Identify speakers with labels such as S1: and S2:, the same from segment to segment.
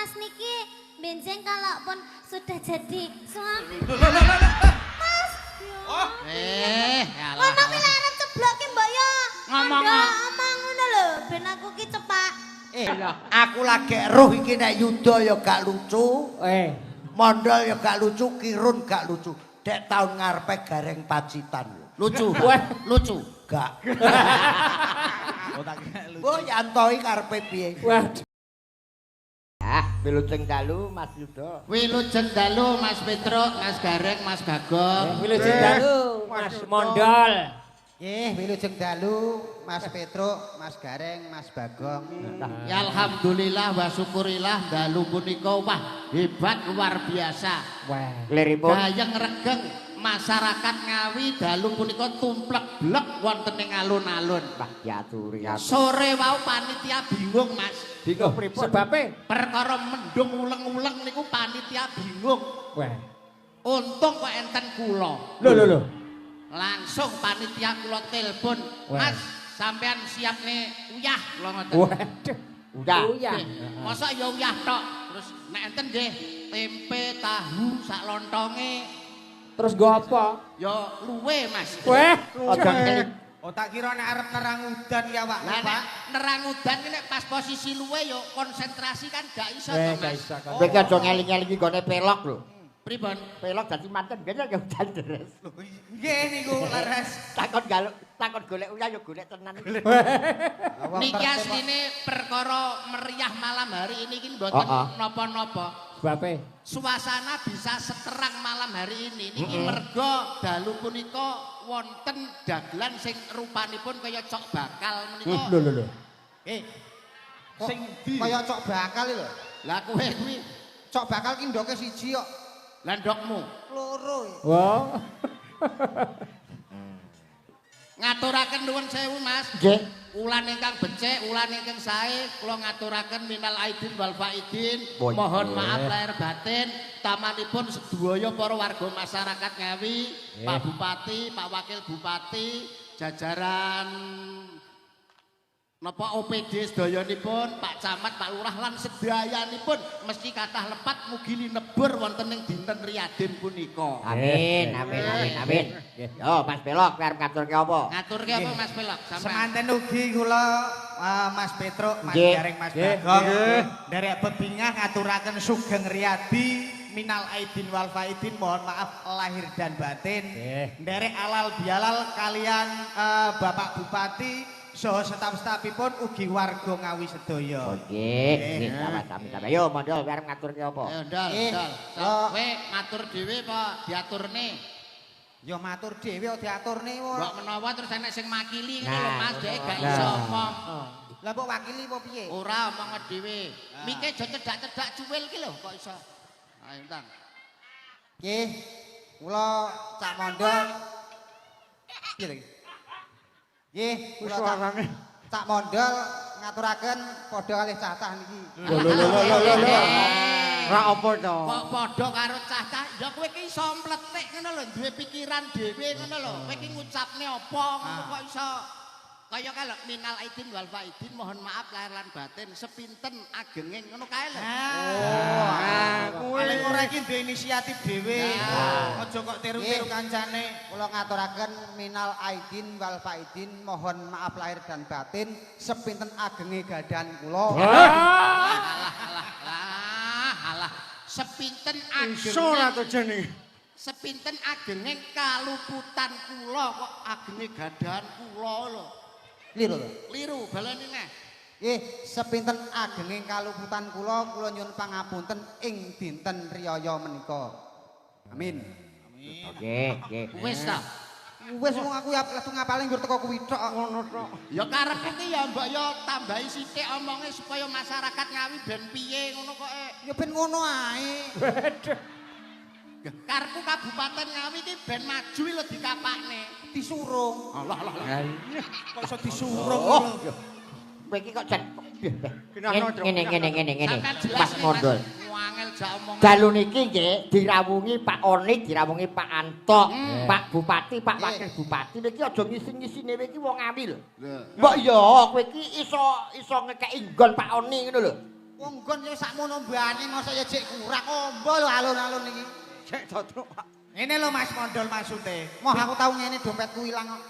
S1: Mas niki benjing kalau pun sudah jadi suami. Mas.
S2: Oh.
S1: Ngono kuwi lek arep ceblok ki mbok ya.
S3: Ngomong.
S1: Ngomong ngono lho ben aku ki cepak.
S2: Aku lagi roh iki nek Yuda ya gak lucu. Mondol ya gak lucu, Kirun gak lucu. Dek tahun ngarepe Gareng Pacitan. Lucu. Lucu. Gak. Oh, yantoi karepe piye?
S3: Waduh.
S2: Wilujeng dalu Mas Yuda.
S4: Wilujeng dalu Mas Petruk, Mas Gareng, Mas Bagong.
S3: Wilujeng dalu Mas Mondol.
S5: Wilujeng dalu Mas Petruk, Mas Gareng, Mas Bagong.
S4: Ya alhamdulillah wa syukurillah dalu punika wah hebat luar biasa.
S3: Wah.
S5: Liripun.
S4: Gayeng regeng masyarakat Ngawi dalu punika tumplek blek wonten ing alun-alun.
S5: Mbah diaturi.
S4: Sore wau panitia bingung, Mas.
S5: Bingung pripun?
S3: Sebabe?
S4: Perkara mendung uleng-uleng niku panitia bingung.
S3: Wah.
S4: Untung kok enten kula.
S3: Lho.
S4: Langsung panitia kula telepon,
S3: Wah.
S4: Mas, sampean siap nih uyah kula ngoten.
S3: Waduh.
S5: Udah.
S4: Nggih, masa ya uyah tok. Terus nek enten nggih tempe tahu sak lontonge
S3: Terus go apa?
S4: ya luwe, Mas.
S3: Wah.
S5: Ojo ngelik.
S6: Oh tak kira nek arep nerang udan ya Pak.
S4: Lah nek nerang udan ki nek pas posisi luwe ya konsentrasi kan gak iso to,
S3: Gak
S4: Mas.
S3: iso kan.
S5: Kowe ki aja ngeling-elingi gone pelok lho.
S4: Pripun?
S5: Pelok dadi manten biyen ya udan deres.
S6: Nggih niku leres.
S5: Takon golek uyah ya golek tenan.
S4: Niki asline perkara meriah malam hari ini ki mboten napa-napa.
S3: Sebabe?
S4: Suasana bisa seterang malam hari ini niki merga dalu punika wonten dagelan sing rupanipun kaya cok bakal menika.
S3: Lho.
S6: Sing ndi?
S5: Kaya cok bakal lho.
S4: Lah kowe kuwi
S5: Cok bakal ki ndoke siji kok.
S4: lah ndokmu
S5: Loro.
S3: Wah.
S4: ngaturaken nuwun sewu Mas.
S5: Nggih.
S4: Ulan ingkang becik, ulan ingkang sae kula ngaturaken minal aidin wal faidin.
S5: Oh,
S4: Mohon
S5: iya.
S4: maaf lahir batin tamanipun sedaya para warga masyarakat Ngawi, Pak Bupati, Pak Wakil Bupati, jajaran napa OPD sedayanipun, Pak Camat, Pak Lurah lan sedayanipun mesti kathah lepat mugi linebur wonten ing dinten riyadin punika.
S5: Amin. Yo Mas Pelok kowe arep ngaturke apa?
S4: Ngaturke apa Mas Pelok sampean?
S6: Semanten ugi kula Mas Petruk, Mas
S5: Nggih.
S6: Gareng, Mas Bagong. Derek bebingah ngaturaken sugeng riyadi minal aidin wal faidin mohon maaf lahir dan batin. Derek alal bialal kalian Bapak Bupati saha staf-stafipun ugi warga Ngawi sedaya.
S5: Nggih, sama-sama. Yo mondol kowe arep ngaturke apa?
S4: Ayo ndal, ndal. Kowe matur dhewe apa diaturne?
S5: Yo matur dhewe kok diaturne wae.
S4: Mbok menawa terus enek sing makili ngene
S5: Nah,
S4: lho Mas, dhek gak
S5: nah.
S4: iso omong.
S5: Lah mbok wakili apa piye?
S4: Ora omong dhewe. Mike aja cedak-cedak cuwil ki lho kok iso. Ayo Tang.
S5: Nggih. Kula Cak Mondol. Piye lagi? Nggih, kula Cak Mondol ngaturaken padha kalih cacah niki.
S3: Lho.
S5: Ora apa to?
S4: Kok padha karo cah-cah, ya kowe ki iso mletik ngono lho, duwe pikiran dhewe ngono lho. Kowe ki ngucapne apa ngono kok iso. Kaya kalau minal aidin wal faidin mohon maaf lahir lan batin sepinten agenging ngono kae lho.
S6: Paling ora iki duwe inisiatif dhewe. Aja kok tiru-tiru kancane.
S5: Kula ngaturaken minal aidin wal faidin mohon maaf lahir dan batin sepinten agenge gadan kula.
S4: Alah. Sepinten
S3: Iso ra to
S4: agenging
S3: jenenge.
S4: sepinten agenging kaluputan kula kok agenge gadahan kula lho.
S5: Liru to.
S4: Liru baleni neh.
S5: Nggih, sepinten agenging kaluputan kula nyuwun pangapunten ing dinten riyaya menika. Amin. Nggih.
S4: Wis ta.
S5: Wis mung aku ya langsung ngapale nggur teko kuwi tok ngono tok.
S4: Ya karepku ki ya mbok ya tambahi sithik omonge supaya masyarakat Ngawi ben piye ngono kok.
S5: Ya ben ngono ae.
S4: Karepku Kabupaten Ngawi ki ben maju lho dikapakne.
S5: Disurung.
S4: Allah.
S6: Kok iso disurung.
S5: Kowe iki kok jan
S3: Ngene.
S4: Sampeyan
S5: Mas
S4: jelas
S5: Mondol.
S4: Wangel jak omong.
S5: Dalu niki nggih dirawungi Pak Oni, dirawungi Pak Antok, Pak Bupati, Pak Wakil Bupati. Niki aja ngisi-ngisine kowe iki wong Ngawi lho. Mbok ya kowe iki iso ngekeki nggon Pak Oni ngono lho.
S6: Wong nggon ya sakmono mbane masa ya jek kurang ombo lho alun-alun iki.
S3: Cek cocok.
S6: Ngene lho Mas Mondol maksude. Moh aku tau ngene dompetku ilang kok.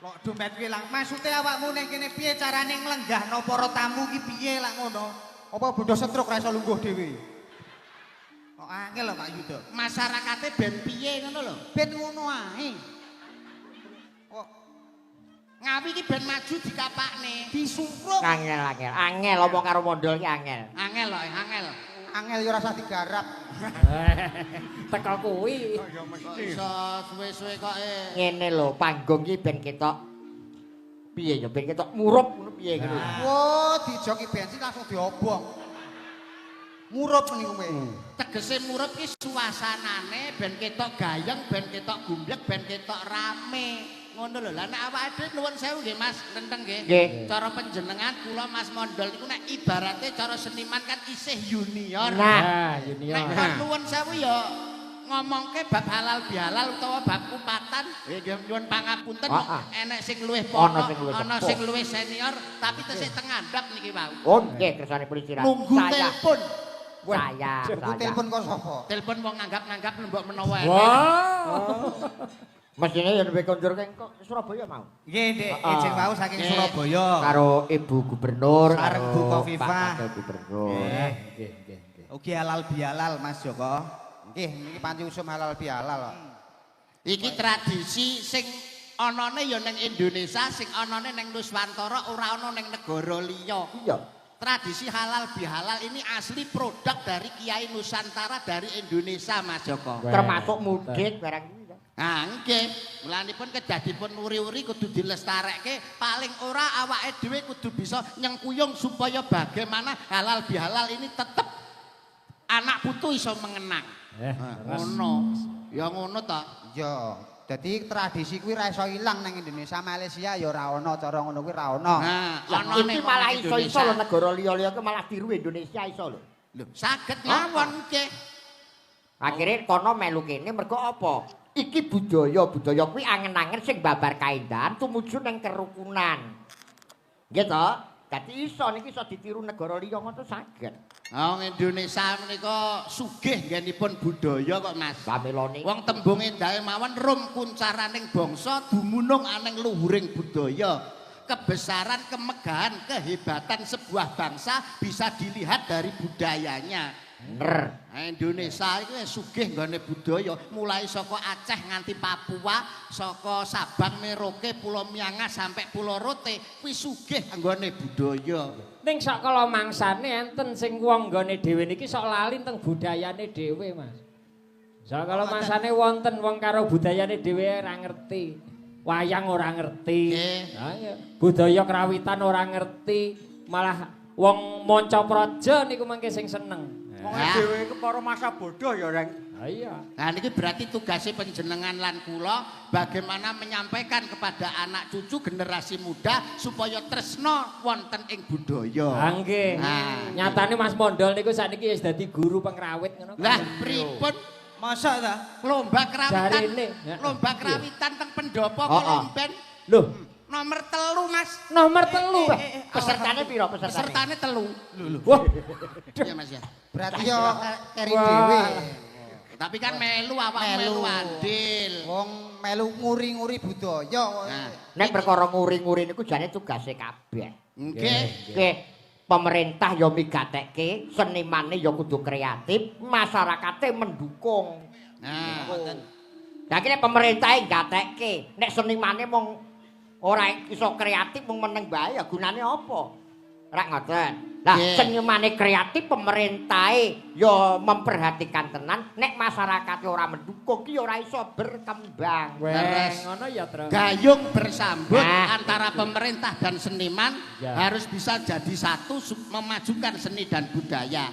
S6: Lho dompetku ilang. Maksude awakmu ning kene piye carane nglenggahno para tamu iki piye lak ngono? Apa bodoh setruk ra iso lungguh dhewe? Kok angel lho Pak Yudo.
S4: Masyarakate ben piye ngono lho.
S6: Ben ngono ae. Kok
S4: Ngawi iki ben maju dikapakne.
S6: disupruk.
S5: Angel omong karo mondol ki angel.
S4: Angel lho, angel.
S6: Angel ya ora usah digarap.
S3: Teko kuwi.
S4: Iso suwe-suwe kok
S5: Ngene lho, panggung ki ben ketok piye ya ben ketok murup ngono piye ngono.
S6: Wo, dijoki bensin langsung diobong. Murup niku kowe.
S4: tegese murup ki suasanane ben ketok gayeng, ben ketok gumblek, ben ketok rame. Ngono lho. Lah nek awake dhewe nuwun sewu nggih Mas, renteng nggih. Cara panjenengan kula Mas Mondol niku nek ibarate cara seniman kan isih junior.
S3: Nah, junior.
S4: Nek kon nuwun sewu ya ngomongke bab halal bihalal utawa bab kupatan, nggih nyuwun pangapunten enek sing luwih pono, ana sing luwih senior, tapi tesih teng ngandhap niki wau.
S5: Oh nggih kersane polisi ra.
S4: Nunggu telepon.
S5: Saya.
S6: Telepon kok sapa?
S4: Telepon wong nganggap-nganggap lembok menawa enek.
S5: Mesine ya lebih kondur kok Surabaya mau.
S6: Nggih, Dik, ijeng wau saking Surabaya.
S5: Karo Ibu Gubernur,
S6: Sareng Bu Kofifah.
S5: Pak Wakil Gubernur.
S3: Nggih.
S6: Ugi halal bihalal Mas Joko. Nggih, niki panci usum halal bihalal kok.
S4: Iki tradisi sing anane ya ning Indonesia, sing anane ning Nuswantara, ora ana ning negara liya.
S5: Iya.
S4: Tradisi halal bihalal ini asli produk dari Kiai Nusantara dari Indonesia Mas Joko.
S5: Termasuk mudik barang iki.
S4: Nah, nggih. Mulanipun kedadipun uri-uri kudu dilestarekke, paling ora awake dhewe kudu bisa nyengkuyung supaya bagaimana halal bihalal ini tetep anak putu iso mengenang. Ngono. Ya ngono to.
S6: Iya. Dadi tradisi kuwi ra iso ilang nang Indonesia, Malaysia ya ora ana, cara ngono kuwi ra ana.
S4: Nah, ana
S5: Iki
S4: ning
S5: malah iso-iso lho negara liya-liya ku malah tiru Indonesia iso lho.
S4: Lho, saged mawon nggih.
S5: Akhire kono melu kene mergo apa? Iki budaya kuwi angen-angen sing babar kaendahan tumuju ning kerukunan. Nggih to? Dadi iso niki iso ditiru negara liya ngono saged.
S4: Wong Indonesia menika sugih nggenipun budaya kok Mas.
S5: Pamelone.
S4: Wong tembunge dae mawon rum kuncaraning bangsa dumunung aning luhuring budaya. Kebesaran, kemegahan, kehebatan sebuah bangsa bisa dilihat dari budayanya.
S5: Bener.
S4: Nah, Indonesia itu sugih nggone budaya, mulai saka Aceh nganti Papua, saka Sabang Merauke, Pulau Miangas sampai Pulau Rote, kuwi sugih nggone budaya.
S3: Ning sak kala mangsane enten sing wong nggone dhewe niki sok lali teng budayane dhewe, Mas. Sak kala mangsane wonten wong karo budayane dhewe ora ngerti. Wayang ora ngerti. Ha iya. Budaya krawitan ora ngerti, malah wong manca praja niku mangke sing seneng.
S5: Wong dhewe iku para masa bodoh ya, Reng.
S3: Ha iya.
S4: Nah niki berarti tugasnya panjenengan lan kula bagaimana menyampaikan kepada anak cucu generasi muda supaya tresno wonten ing budaya.
S3: Ha nggih. Nyatane Mas Mondol niku sakniki wis dadi guru pengrawit ngono.
S4: Lah pripun
S6: Masa ta?
S4: lomba krawitan?
S3: Jarine.
S4: Lomba krawitan teng pendopo kula mben.
S3: Loh,
S4: Nomor 3 Mas.
S3: nomor 3.
S5: Pesertane piro
S4: Pesertane
S5: pesertane?
S4: 3.
S3: Wah,
S4: Iya Mas ya.
S6: Berarti yo keri dhewe.
S4: Tapi kan melu awak melu adil.
S6: Wong melu nguri-nguri budaya.
S4: Nah,
S5: Nek perkara nguri-nguri niku jane tugase kabeh.
S4: nggih.
S5: Nggih, pemerintah ya migatekke, senimane ya kudu kreatif, masyarakate mendukung.
S4: Nah, ngoten.
S5: Lah iki nek pemerintahe gatekke, nek senimane mung ora iso kreatif mung meneng bae ya gunane apa? Rak ngoten. Lah senimane kreatif pemerintahe ya memperhatikan tenan, nek masyarakate ora mendukung ki ora iso berkembang.
S3: ngono ya, Tru.
S4: Gayung bersambut antara pemerintah dan seniman harus bisa jadi satu memajukan seni dan budaya.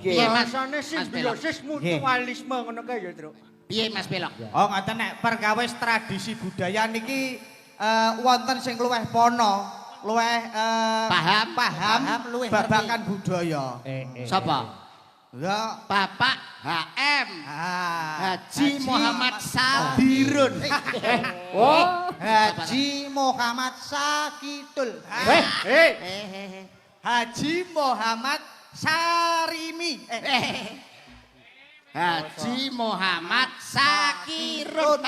S4: Piye Mas?
S5: Simbiosis mutualisme ngono kae ya, Tru.
S4: Piye Mas Pelok?
S6: Oh ngoten nek perkawis tradisi budaya niki wonten sing luweh pono, luweh paham luweh babagan budaya.
S4: Sapa?
S6: Ya
S4: Bapak HM Haji
S6: Haji
S4: Muhammad Sabirun.
S3: Oh,
S6: Haji Muhammad Sakidul. Haji Muhammad Sarimi.
S4: Haji Muhammad Sakirun.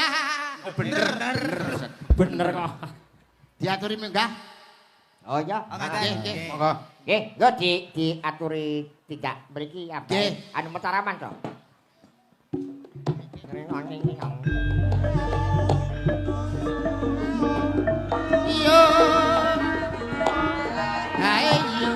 S3: Bener kok.
S4: Diaturi minggah.
S5: Oh iya.
S4: Nggih.
S5: Monggo. Nggih, yo diaturi tidak mriki apa? Anu metaraman to.
S4: Iya. Hae iya.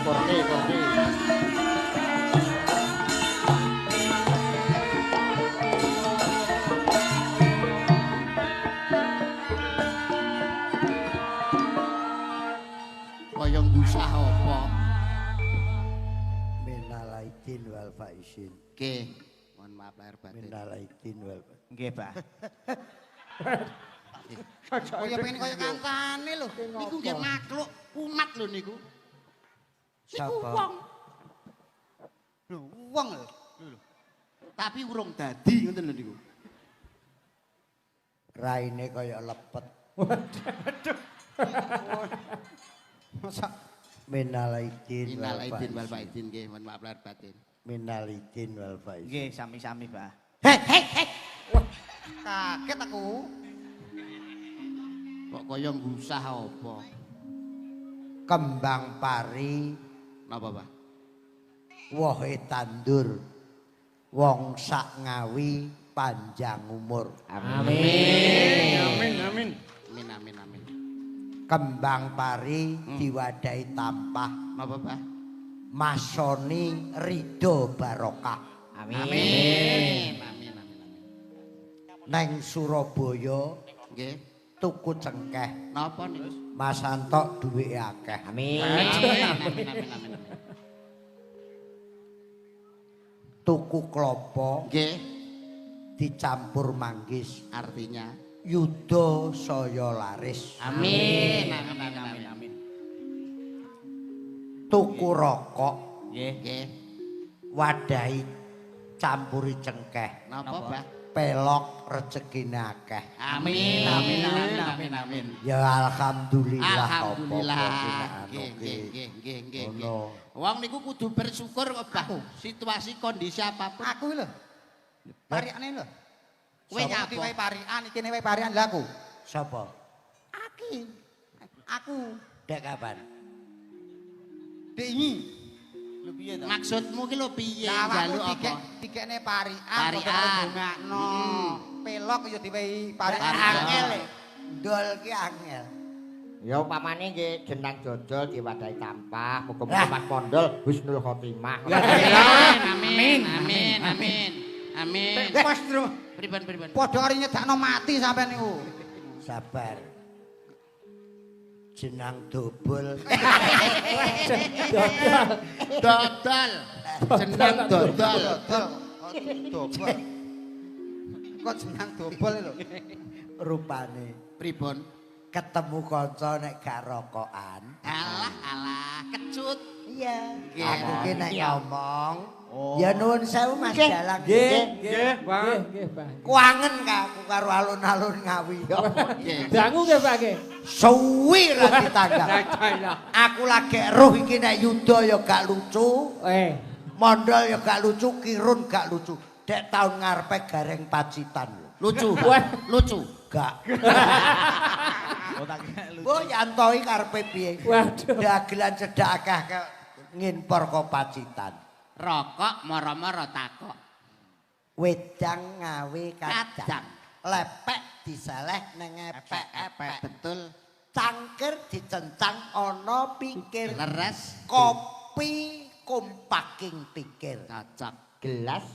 S5: Korni.
S4: Kaya ngusah apa?
S2: Minal aidin wal faizin.
S4: Nggih. Mohon maaf lahir batin.
S2: Minal aidin wal faizin.
S6: Nggih, Pak.
S4: Kaya pengen kaya kancane lho. Niku nggih makhluk umat lho niku. Niku
S2: Sapa?
S4: wong. Lho, wong lho. Tapi urung dadi ngoten lho niku.
S2: Raine kaya lepet.
S6: Masa
S2: Minal aidin
S4: Innal
S2: wal
S4: aidin wal
S2: faizin.
S4: faizin nggih, mohon maaf lahir batin.
S2: Minal aidin wal faizin.
S6: nggih sami-sami, Pak.
S4: Hei.
S6: Kaget aku.
S4: Kok kaya ngusah apa?
S2: Kembang pari
S4: Napa, Pak?
S2: wohe tandur. Wong sak ngawi panjang umur.
S3: Amin.
S4: Amin.
S2: Kembang pari diwadahi tampah.
S4: Napa, Pak?
S2: Masoni ridho barokah.
S4: Amin.
S2: Neng Surabaya
S4: Nggih.
S2: tuku cengkeh.
S4: Napa niku?
S2: Mas Antok duweke akeh.
S5: Amin.
S4: Amin.
S2: Tuku klopo
S4: Nggih,
S2: dicampur manggis.
S4: artinya
S2: Yuda saya laris.
S4: amin.
S2: Tuku rokok
S4: Nggih.
S2: wadahi campuri cengkeh.
S4: Napa, Pak?
S2: Pelok rezekine akeh.
S4: Amin.
S2: Ya alhamdulillah
S4: Alhamdulillah.
S2: apa-apa
S4: Nggih.
S2: Ngono.
S4: Wong niku kudu bersyukur kok, Pak. Situasi kondisi apapun.
S6: Aku lho. Pariane lho.
S4: Kowe nyapa?
S6: Iki wae parian, iki wae parian lha aku.
S2: Sapa?
S6: Aku.
S2: Dek kapan?
S6: Dingi. Lho piye to?
S4: Maksudmu ki lho piye?
S6: Lah
S4: Njaluk
S6: awakmu
S4: apa?
S6: tikekne parian
S4: Parian.
S6: kok ndongakno. Pelok ya diwehi parian.
S2: Angel. Ndol ki angel.
S5: Ya upamane nggih jenang dodol diwadahi tampah, muga-muga Mas Mondol husnul khotimah.
S4: Amin.
S6: Mas Tru,
S4: Pripun.
S6: padha ari nyedakno mati sampean niku.
S2: Sabar. Jenang dobol.
S4: Dodol. Jeneng dodol.
S6: Dobol. Kok jenang dobol lho.
S2: Rupane
S4: Pripun?
S2: ketemu kanca nek gak rokokan.
S4: Alah, kecut.
S2: Iya.
S4: Nggih.
S2: Aku ki nek ngomong,
S6: Oh.
S2: ya nuwun sewu Mas Dalang.
S3: Nggih, Pak.
S2: Kuangen aku karo alun-alun Ngawi.
S4: Nggih.
S3: Dangu nggih, Pak nggih.
S2: Suwi ra ditanggal. Aku lagi roh iki nek yuda ya gak lucu. Mondol ya gak lucu, kirun gak lucu. Dek taun ngarepe gareng Pacitan.
S4: Lucu.
S2: Gak.
S6: Oh tak kira lucu.
S2: Oh yantoi karepe piye?
S3: Waduh.
S2: Dagelan cedak akeh nginpor ka Pacitan.
S4: Rokok moro-moro takok.
S2: Wedang ngawe
S4: Kadang.
S2: kadang. Lepek diseleh neng epek-epek.
S4: Betul.
S2: Cangkir dicencang ana pikir.
S4: Leres.
S2: Kopi kompaking pikir.
S4: Cocok.
S5: Gelas.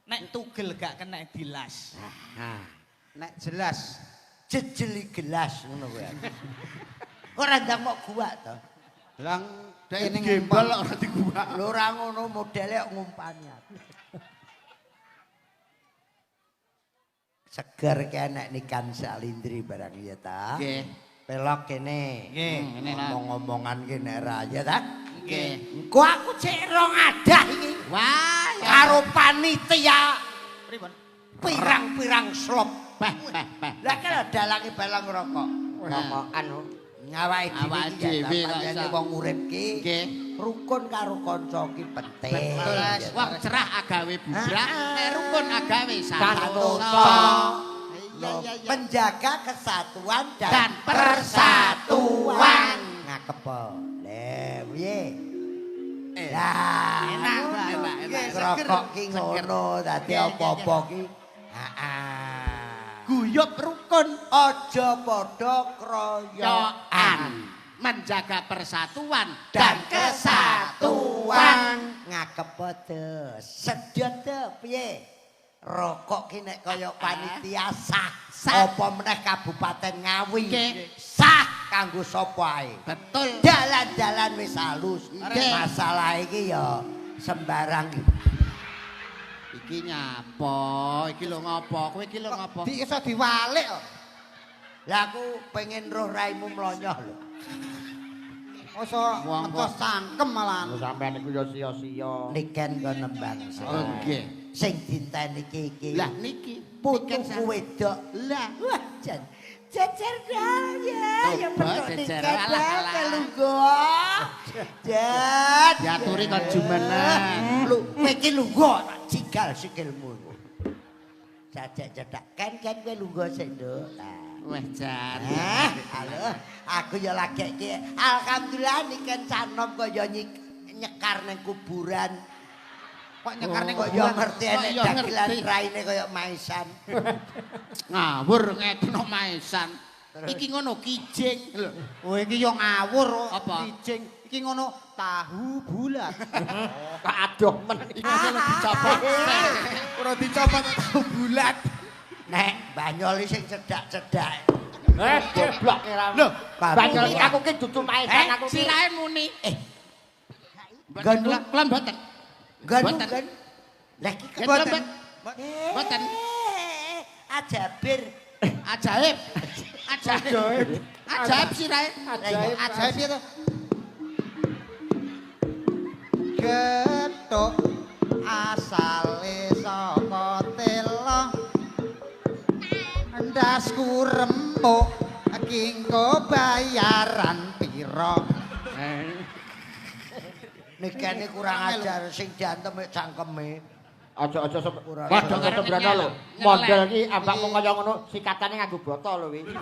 S6: Nek tugel gak kena dilas.
S2: Nah,
S6: Nek jelas.
S2: jejeli gelas ngono kuwi. Ora ndang mok gua to.
S6: Lang
S4: Dek
S6: kene
S4: gembal
S6: ngempel.
S4: ora diguwak.
S2: Lho ora ngono modele kok ngumpani aku. Seger kenek ikan salindri barang ya ta.
S4: Nggih.
S2: Pelok kene.
S6: Nggih.
S2: Ngomong-ngomongan ki nek raya ta.
S4: Nggih.
S2: Engko aku cek rong adah iki.
S4: Wah,
S2: Karo panitia
S6: Pripun?
S2: pirang-pirang slop.
S4: Beh.
S2: Lah kene dalange balang rokok.
S5: Rokokan.
S2: Ngawake
S4: Awake
S2: dhewe
S4: dhewe
S2: iki
S4: kok
S2: pancene
S4: iso.
S2: wong urip ki
S4: Nggih.
S2: rukun karo kanca ki penting.
S4: Betul. Wong cerah agawe bubrak, nek rukun agawe
S5: Santosa.
S2: Loh, menjaga kesatuan
S4: dan
S2: dan
S4: persatuan.
S2: ngakep po. Le piye?
S4: Enak,
S2: Lah,
S4: enak.
S2: rokok ki ngono dadi apa-apa ki.
S4: Guyub rukun
S2: Aja padha kroyokan.
S4: yoan menjaga persatuan
S2: Dan kesatuan ngakep po to. Sedot to piye? Rokok ki nek kaya panitia sah.
S4: Sah.
S2: Apa meneh Kabupaten Ngawi.
S4: Nggih.
S2: Sah kanggo sapa ae.
S4: Betul.
S2: Dalan-dalan wis halus.
S4: Nggih.
S2: Masalah iki ya sembarang.
S4: Iki nyapa? Iki lho ngopo? Kowe iki lho ngopo?
S6: Di iso diwalik kok.
S2: Lah aku pengen roh raimu mlonyoh lho.
S6: Masa
S4: Wong
S6: ngetos cangkem malah.
S5: Sampeyan iku yo sia-sia.
S2: Niken go nembang.
S4: Oh, nggih.
S2: Sing dinten iki.
S4: Lah niki
S2: putuku wedok.
S4: Lah,
S2: Wah, jan. Jejer dah ya. Ya
S4: Coba
S2: petuk
S4: jejer,
S2: niken
S4: alah,
S2: dah
S4: alah.
S2: kelunggo. Jan.
S4: diaturi kon jumeneng.
S2: Lu kowe iki lunggo tak cigal sikilmu iku. Jajak cedak kan kowe lunggo sik, Nduk.
S4: Weh jan.
S2: Halo, aku ya lagi iki. Alhamdulillah niken sanom kaya nyekar ning kuburan.
S6: Kok nyekar ning
S2: Kok
S6: kuburan?
S2: ya ngerti enek
S4: Kok ya
S2: dagelan
S4: ngerti.
S2: raine kaya maisan.
S4: Ngawur ngedino maesan. Iki ngono kijing. Lho.
S6: Oh iki yo ngawur.
S4: Apa?
S6: Kijing. Iki ngono tahu bulat.
S5: Kok adoh men.
S4: Iki ngono dicopot.
S6: Ora dicopot tahu bulat.
S2: Nek Banyol sing cedak-cedak.
S5: Goblok ora.
S4: Lho,
S5: Banyol iki aku ki dudu maesan aku ki.
S4: sirahe muni.
S2: Gandum.
S4: Kula mboten.
S2: Gandum
S4: Boten.
S2: kan. Lah iki
S4: Mboten.
S2: keboten.
S4: Boten.
S2: Ajabir.
S4: Ajaib. Ajaib. Ajaib sirahe.
S5: Ajaib.
S6: Ajaib piye to? Getuk asale saka telo. Ndasku rempuk kingko bayaran pira?
S2: Nikene kurang ajar sing diantem mek cangkeme.
S5: Aja-aja
S2: Ora.
S5: padha ngetembrana lho. Model iki ambak mung kaya ngono sikatane nganggo botol lho iki.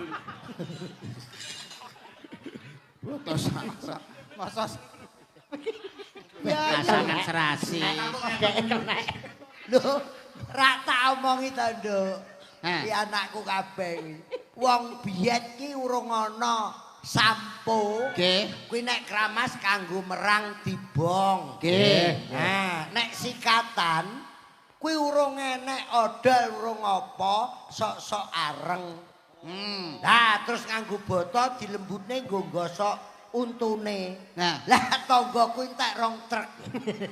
S6: Masa
S4: Pasangan serasi.
S5: Dek kenek.
S2: Lho, ra tak omongi to, Nduk.
S4: Heh.
S2: Ki anakku kabeh iki. Wong biyen ki urung ana sampo.
S4: Nggih.
S2: Kuwi nek kramas kanggo merang dibong.
S4: Nggih.
S2: Nah, nek sikatan kuwi urung enek odol urung apa, sok-sok areng. Lah terus nganggo botol dilembutne nggo gosok untune.
S4: Nah.
S2: Lah tanggaku entek rong truk.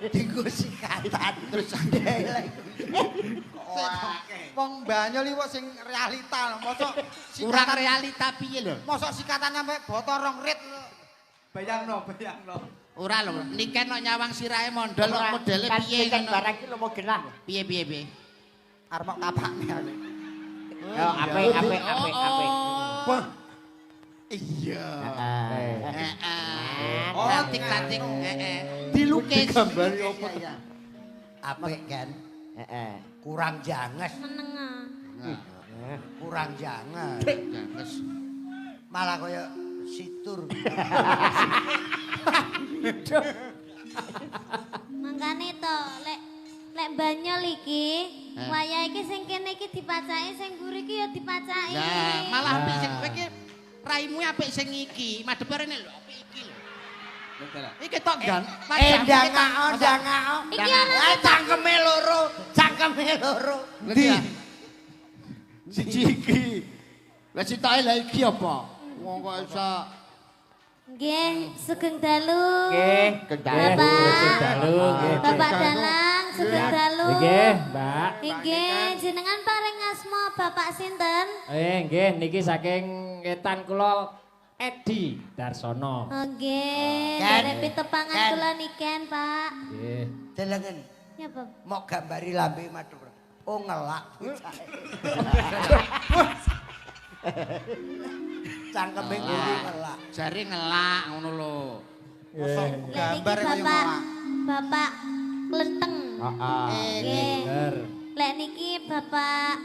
S2: Dienggo sikatan terus
S6: wong Banyol iki kok sing realita lho. Mosok
S4: Kurang
S6: sikatan
S4: realita piye lho?
S6: mosok sikatan sampe botol rong rit. Bayangno.
S4: Ora lho, niken kok nyawang sirahe mondol kok modele piye
S5: kan
S4: ngono.
S5: barang iki lho mau genah.
S4: Piye?
S6: Arep tapakne aku.
S5: Yo apik.
S4: Oh. Iya. Heeh.
S5: Oh,
S4: Cantik-cantik. Heeh. Dilukis
S6: Gambari opo?
S2: apik kan?
S5: Heeh.
S2: Kurang janges,
S1: Menengah.
S2: kurang janges.
S4: Janges.
S2: Malah kaya situr.
S1: Mangkane to lek Banyol iki,
S4: Eh.
S1: wayah iki sing kene iki dipacaki, sing mburi iki ya dipacaki.
S4: Lah, malah apik sing kowe iki raimu apik sing iki, madhep rene lho, apik iki lho. Iki tok gan.
S2: Ndangao.
S1: Iki ana
S2: Cangkeme loro.
S4: Ndi? Siji iki. Lah citoke lha iki apa? Wong kok iso
S1: nggih, sugeng dalu.
S5: Nggih, kendali.
S1: Bapak. Bapak Dalang, sugeng dalu.
S3: Nggih, Mbak.
S1: Nggih, jenengan paring asma Bapak sinten?
S3: Nggih, niki saking ngetan kula Edi Darsono.
S1: Nggih,
S2: Ken.
S1: derek pitepangan
S2: Ken.
S1: kula niken, Pak.
S3: Nggih.
S2: Delengen.
S1: Ya, Pak.
S2: Mau gambari lambe Madura. Oh ngelak. Cangkeme ngene ngelak.
S4: Jare ngelak ngono lho.
S6: Gambar
S1: Lek
S6: kaya
S1: niki Bapak,
S6: ngono.
S1: Bapak Klenteng.
S3: Heeh.
S1: Nggih.
S3: Bener.
S1: Lek niki Bapak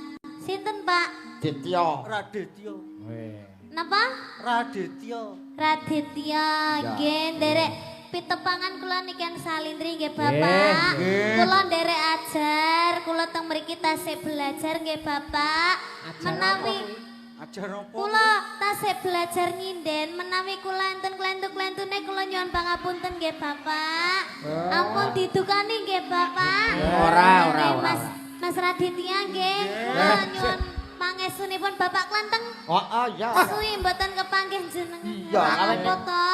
S1: sinten, Pak?
S5: Ditya.
S2: Raditya.
S3: Weh.
S1: Napa?
S2: Raditya.
S1: Raditya, nggih nderek pitepangan kula niken salindri nggih Bapak.
S3: Nggih.
S1: Kula nderek ajar, kula teng mriki tasih belajar nggih Bapak. Menawi
S2: Ajar apa?
S1: kula tasih belajar nginden, menawi kula enten klentu-klentune kula nyuwun pangapunten nggih Bapak. Ampun didukani nggih Bapak.
S5: Ora.
S1: Mas Raditya nggih. Nyuwun pangestunipun Bapak Klenteng.
S5: Oh iya.
S1: Suwi mboten kepanggih jenengan.
S5: Iya,
S1: Apa to?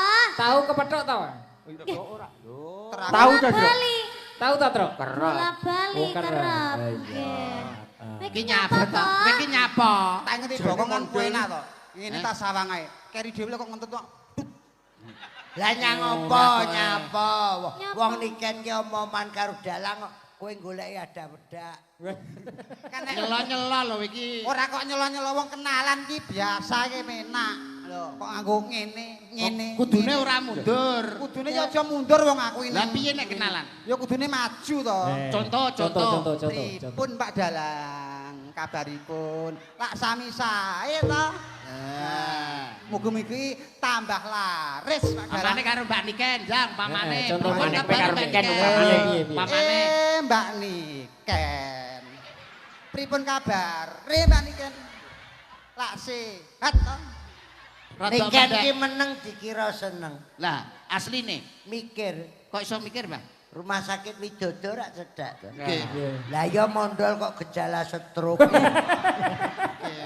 S3: Tahu kepethuk ta?
S5: Tahu
S1: Bola
S5: ta, Dok?
S1: Bali.
S3: Tahu ta, Tro?
S1: Bola Bali
S3: Oh, kerep.
S1: kerep.
S3: Iya.
S1: Nggih.
S4: Iki nyapa to? Kowe iki nyapa?
S6: Tak ngerti Joko kan kowe enak to. Ngene tas sawang ae. Keri dhewe kok ngentut kok.
S2: Lah nyang apa nyapa? Wong niken ki omongan karo dalang kok kowe goleki ada wedak.
S6: Kan nek
S4: Nyelo-nyelo lho iki.
S6: ora kok nyelo-nyelo wong kenalan ki biasa ki menak. Lho, kok nganggo ngene.
S4: Kudune ora mundur.
S6: Kudune ya aja mundur wong aku ini.
S4: Lah piye nek kenalan?
S6: Ya kudune maju to.
S4: Contoh.
S6: Pripun Pak Dalang kabaripun? Lak sami sae to. Mugi-mugi tambah laris Pak Dalang.
S4: Pamane karo Mbak Niken, Jang, pamane.
S3: Contoh
S4: Pamane
S3: Mbak
S4: karo
S3: Niken,
S4: Niken.
S3: pamane.
S4: Pamane.
S6: Mbak Niken. Pripun kabar? Mbak Niken. Lak sehat to.
S4: Rada
S2: Niken
S4: mendek.
S2: ki meneng dikira seneng.
S4: Lah, asline
S2: Mikir
S4: kok iso mikir, Mbah?
S2: rumah sakit Widodo rak cedak to.
S4: Nggih.
S2: Lah ya mondol kok gejala stroke.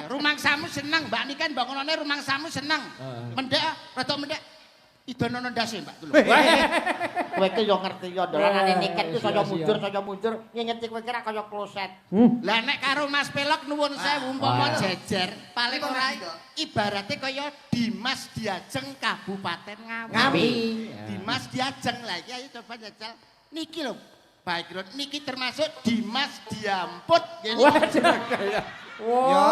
S4: Rumangsamu seneng, Mbak Niken bangunane rumangsamu seneng. Mendek, rada mendek. Idonono ndase, Mbak.
S5: Kowe ki yo ngerti yo dolangane niken ku saya mundur. Nyengeti kowe kira kaya kloset.
S4: Lah nek karo Mas Pelok nuwun sewu umpama jejer, paling ora ibarate kaya Dimas Diajeng Kabupaten Ngawi. Dimas Diajeng lah iki ayo coba jajal. Niki lho. Baik lho, niki termasuk Dimas Diamput.
S6: Ya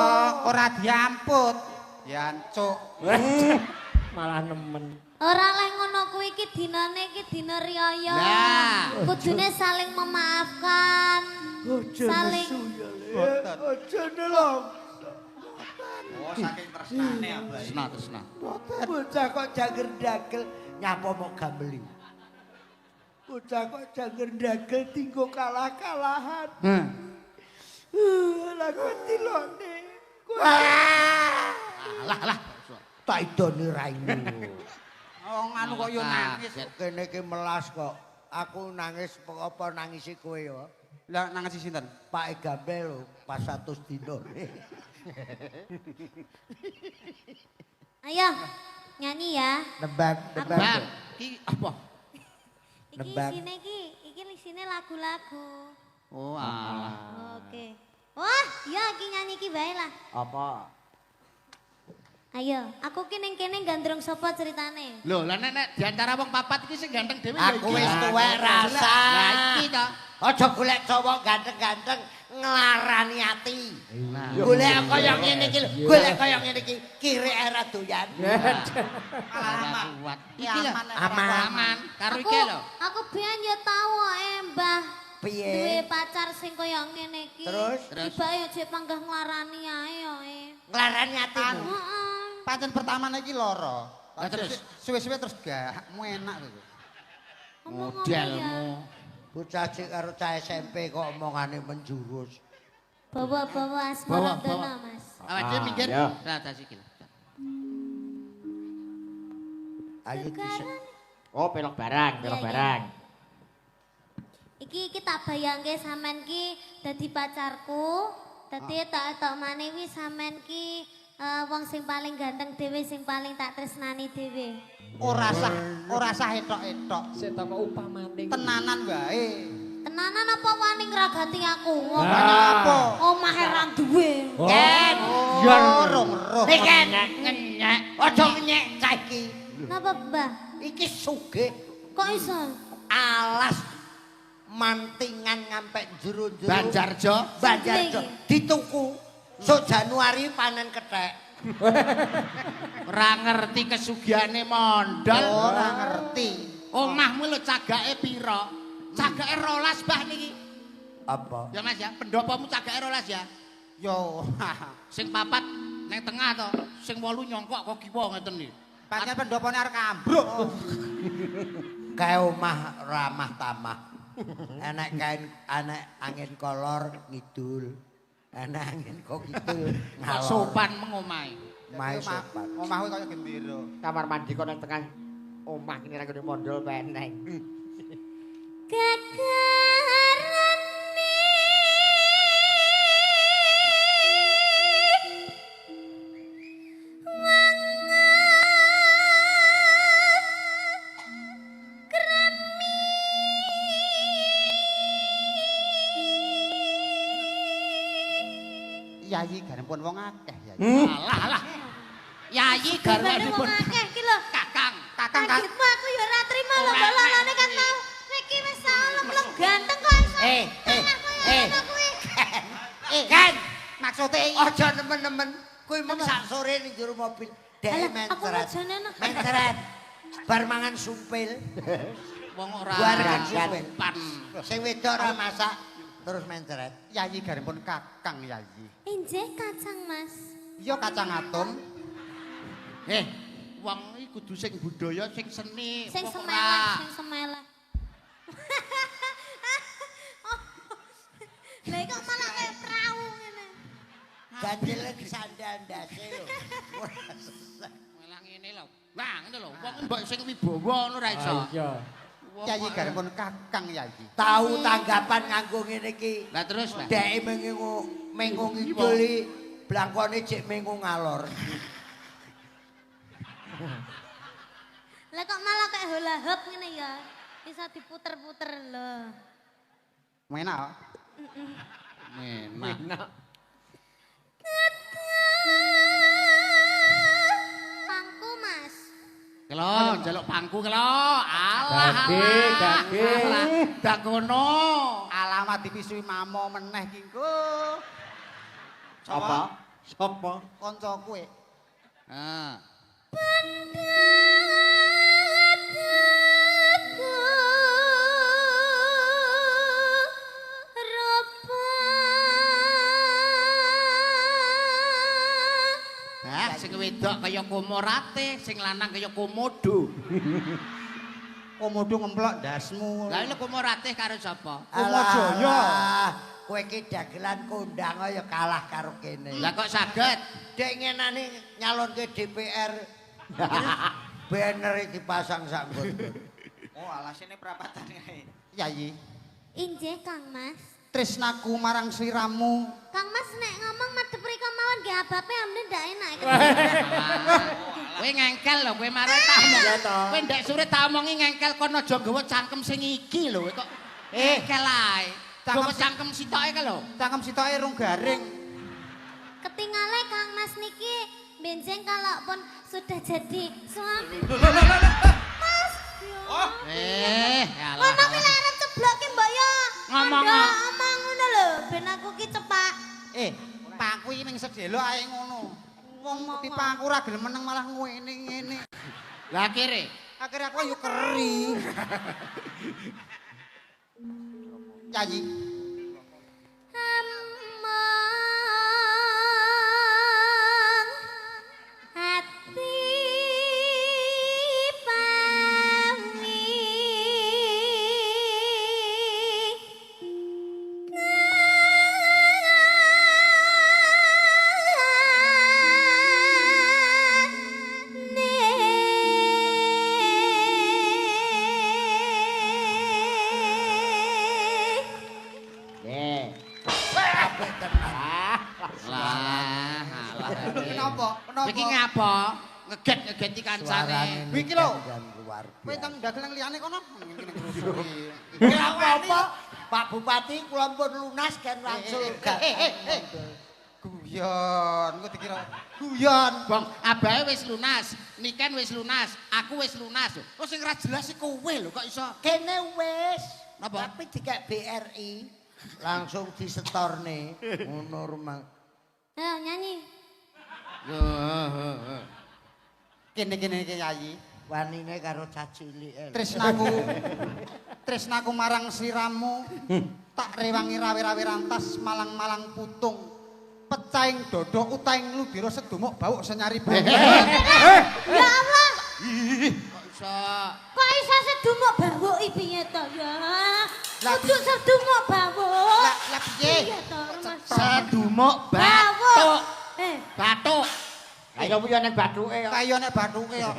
S6: ora diamput. Yancuk.
S3: Malah nemen.
S1: Ora leh ngono kuwi iki dinane iki dina riyaya.
S4: Lah.
S1: Kudune saling memaafkan. Saling
S2: Aja nelong.
S6: Oh saking tresnane abah.
S4: Tresna.
S2: Bocah kok janger dagel nyapa mau gambeli. Bocah kok janger dagel tinggo kalah-kalahan. Lah kok tilone.
S4: Lah.
S2: Tak idoni raimu.
S6: Oh nganu kok yo nangis.
S2: Kene iki melas kok. Aku nangis apa nangisi kowe ya?
S6: Lah nangis sinten?
S2: Pak Gambel lho, pas 100 dino.
S1: Ayo nyanyi ya.
S2: Nebak.
S4: Bang, iki apa?
S1: Iki
S2: Nebak.
S1: isine lagu-lagu.
S4: Oh, alah.
S1: Oke. Wah, ya iki nyanyi iki bae lah.
S5: Apa?
S1: Ayo, aku ki ning kene gandrung sapa ceritane?
S4: Lho, lah nek di antara wong papat iki sing ganteng dhewe
S2: Aku wis tuwek rasa.
S4: Lah iki to.
S2: Aja golek cowok ganteng-ganteng nglarani ati.
S4: Nah.
S2: Golek kaya ngene iki lho, golek kaya ngene iki kiri era doyan.
S4: Aman. Kuat. Iki lho.
S2: Aman.
S4: Karo iki lho.
S1: Aku biyen ya tau Mbah.
S2: Piye?
S1: Duwe pacar sing kaya ngene iki.
S2: Terus?
S1: Tiba ya jek panggah nglarani ae yo.
S2: Nglarani atimu.
S1: Heeh.
S6: Pancen pertamane iki lara.
S4: Lah terus?
S6: Suwe-suwe terus gahmu enak to.
S4: Modelmu.
S2: Bocah cek karo cah SMP kok omongane menjurus.
S1: Bawa-bawa asmara dana, Mas.
S4: Awak dhewe minggir.
S5: ya.
S4: Lah tas iki.
S2: Ayo dhisik.
S5: Oh, pelok barang.
S1: Iya. Iki tak bayangke sampean ki dadi pacarku. Dadi tak manewi sampean ki wong sing paling ganteng dhewe sing paling tak tresnani dhewe.
S6: Ora sah etok-etok.
S3: Sik tak kok upamane.
S6: Tenanan wae.
S1: Tenanan apa wani ngragati aku?
S6: Apa?
S1: Omahe ra duwe.
S2: Ken,
S6: Yo roh.
S2: Niken ngenyek. Aja ngenyek cah iki.
S1: Napa, Mbah?
S2: Iki sugih.
S1: Kok iso?
S2: Alas mantingan ngampe jero-jero.
S4: Banjarjo.
S2: Banjarjo. Dituku. Sok Januari panen kethek.
S4: Ora ngerti kesugihane mondol.
S6: Ora ngerti.
S4: Omahmu lho cagake pira? Cagake 12 Mbah niki.
S2: Apa?
S4: Ya Mas ya, pendopomu cagake 12 ya.
S6: Yo.
S4: Sing papat nang tengah to, sing 8 nyongkok kok kiwa ngeten iki.
S6: Pancen pendopone arek ambruk.
S2: Kae omah ramah tamah. Enek kain enek angin kolor ngidul. Enek angin kok kidul.
S4: Kok sopan mengomahe.
S2: Mae sopan.
S6: Omahku kaya gendera.
S5: Kamar mandi kok nang tengah omah kene ra kene mondol peneng.
S1: Gagarane
S6: Yayi garipun wong akeh ya.
S4: Alah alah. Yayi
S1: garwane wong
S4: garwanipun
S1: akeh iki lho.
S4: Kakang.
S6: Kakang
S1: Kagetmu aku ya ora trima lho kok lalane kan mau. Iki wis salah ganteng kok iso.
S2: Kan
S6: maksude
S2: aja nemen-nemen. Kuwi mung sak sore ning jero mobil. Dek
S1: Alah, aku
S2: mencret.
S1: mojone no.
S2: Mencret. Bar mangan sumpil.
S4: Wong ora
S2: Bareng
S4: sopan.
S2: Sing wedok ora masak terus mencret.
S6: Yayi garipun Kakang Yayi.
S1: Injih kacang, Mas.
S6: Iya kacang atom.
S4: Wong iki kudu sing budaya, sing seni.
S1: Sing
S4: Wong
S1: semeleh,
S4: ora.
S1: sing semeleh. Lah kok malah kayak perahu ngene.
S2: Ganjele disandandase lho. Ora sesek.
S4: Malah ngene lho. Wah, ngene lho. Wong mbok sing wibawa ngono ra iso.
S3: Iya.
S6: Yayi garipun Kakang Yayi.
S2: Tahu tanggapan nganggo ngene iki.
S4: Lah terus, Mbak.
S2: Deke mengung ngiduli, blangkone cek mengung ngalor.
S1: Lah kok malah kayak hula hoop ngene ya. Bisa diputer-puter lho.
S6: Menak.
S4: Enak.
S1: Pangku, Mas.
S4: Kelo, njaluk pangku kelo. Alah.
S3: Gage.
S4: Dak ngono.
S6: Alamat dipisui mamo meneh ki engko.
S5: Apa? Sopo?
S6: Kanca kowe.
S4: Ah. Sing wedok kaya komorate, sing lanang kaya komodo.
S6: Komodo ngemplok ndasmu.
S4: Lah lha komorate karo sapa?
S6: Komojaya.
S2: Kowe iki dagelan kondang ya kalah karo kene.
S4: Lah kok saged?
S2: Dek ngenani nyalonke DPR. Banner dipasang sak nggon.
S6: Oh, alasane perapatan kae. Yayi,
S1: Injih, Kang Mas.
S6: tresnaku marang sliramu.
S1: Kang Mas nek ngomong madhep mriko mawon nggih abape amne ndak enak.
S4: Kowe ngengkel lho, kowe marang tak omong. Kowe ndek sore tak omongi ngengkel kono aja nggawa cangkem sing iki lho kok. Ngengkel ae. Nggawa cangkem sitoke ka lho.
S6: Cangkem sitoke rung garing.
S1: Ketingale Kang Mas niki benjing kalau pun sudah jadi suami. Mas.
S6: Oh.
S4: Alah.
S1: Ngono ki lek arep ceblokke mbok ya.
S4: Ngomong.
S1: Ngomong ngono lho, ben aku ki cepak.
S6: Paku iki ning sedelo ae ngono. Wong tipaku ora gelem meneng malah ngene.
S4: Lah akhire.
S6: Akhire aku yo keri. Yayi.
S1: Among hati pami
S6: Kenapa?
S4: Iki ngapa? Ngeget-ngegeti kancane.
S6: Iki lho. Kowe teng dagelan liyane kono.
S2: Ora apa-apa. Pak Bupati kula pun lunas kan langsung.
S6: Guyon, kok dikira guyon.
S4: Bang, abahe wis lunas, Niken wis lunas, aku wis lunas. Kok sing ra jelas iki kowe lho kok iso.
S2: Kene wis.
S4: Napa?
S2: Tapi dikek BRI langsung disetorne. Ngono rumah.
S1: Ayo nyanyi.
S6: Kene-kene iki Yayi.
S2: Wanine karo cacilik.
S6: Tresnaku marang sliramu tak rewangi rawe-rawe rantas malang-malang putung pecahing dodo utaing ludira sedumuk bau senyari bau.
S1: Ya Allah.
S4: Kok iso?
S1: Kok iso sedumuk bawuk iki piye to ya? Kudu sedumuk bawuk.
S6: Lah piye?
S1: Piye to, Mas?
S4: Sedumuk batuk. Batuk.
S5: Ayo piye nek bathuke kok.
S6: Kaya nek bathuke kok.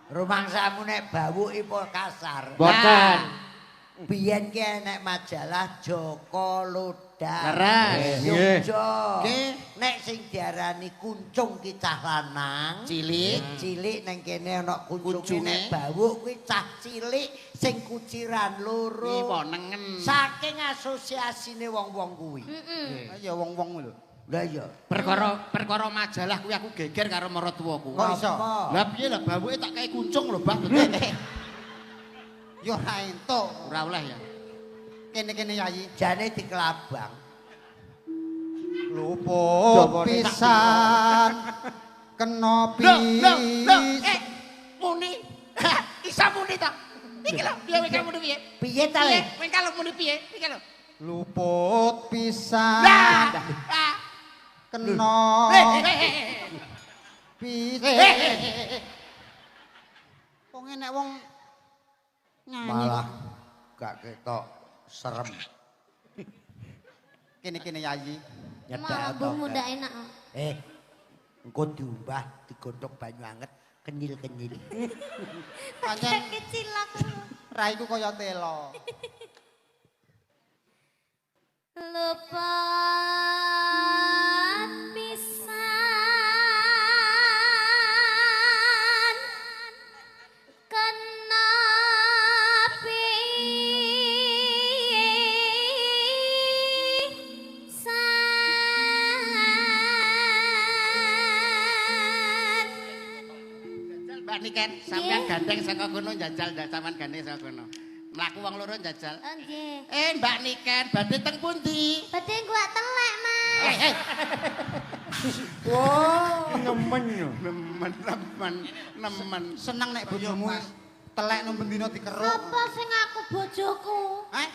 S2: Rumangsamu nek bawuki po kasar.
S5: Boten.
S2: Biyen ki enek majalah Joko Lodak.
S4: Leres.
S2: Yogyo.
S4: Nggih.
S2: Nek sing diarani kuncung ki cah lanang, cilik nang kene ana kuncunge
S4: Kuncunge.
S2: nek bawuk kuwi cah cilik sing kuciran
S4: Iki
S2: loro.
S4: wonengen.
S2: Saking asosiasine wong-wong kuwi.
S6: Ya wong-wong lho.
S2: Lah iya.
S4: Perkara majalah kuwi aku geger karo maratuwaku.
S6: Kok iso?
S4: Lah piye lah bawuke tak kei kuncung lho, Bah.
S6: Ya ora entuk.
S4: Ora oleh ya.
S6: Kene-kene Yayi.
S2: Jane dikelabang.
S6: Luput pisan kena
S4: Muni. Isa muni ta? Iki lho, piye kowe muni piye?
S2: Piye ta le?
S4: Kowe kalau muni piye? Iki lho.
S6: luput pisan
S4: Lah.
S6: kena pisan. Wong enek wong nyanyi
S2: Malah gak ketok serem.
S6: kene-kene Yayi.
S1: Malah bumbu ndak enak.
S2: Engko diumbah digodhog banyu anget kenyil-kenyil.
S6: Pancen
S1: Kecil aku.
S6: raiku kaya telo.
S1: Luput pisan kena pisan.
S4: Mbak Niken, sampean gandeng saka kono njajal ndak sampean gandeng saka kono. Mlaku wong loro njajal.
S1: Oh nggih.
S4: Mbak Niken, badhe teng pundi?
S1: Badhe gua telek, Mas.
S5: Wah, nemen yo.
S4: Nemen.
S6: Seneng nek bojomu telek nang bendina dikeruk.
S1: Sapa sing aku bojoku?
S6: Heh,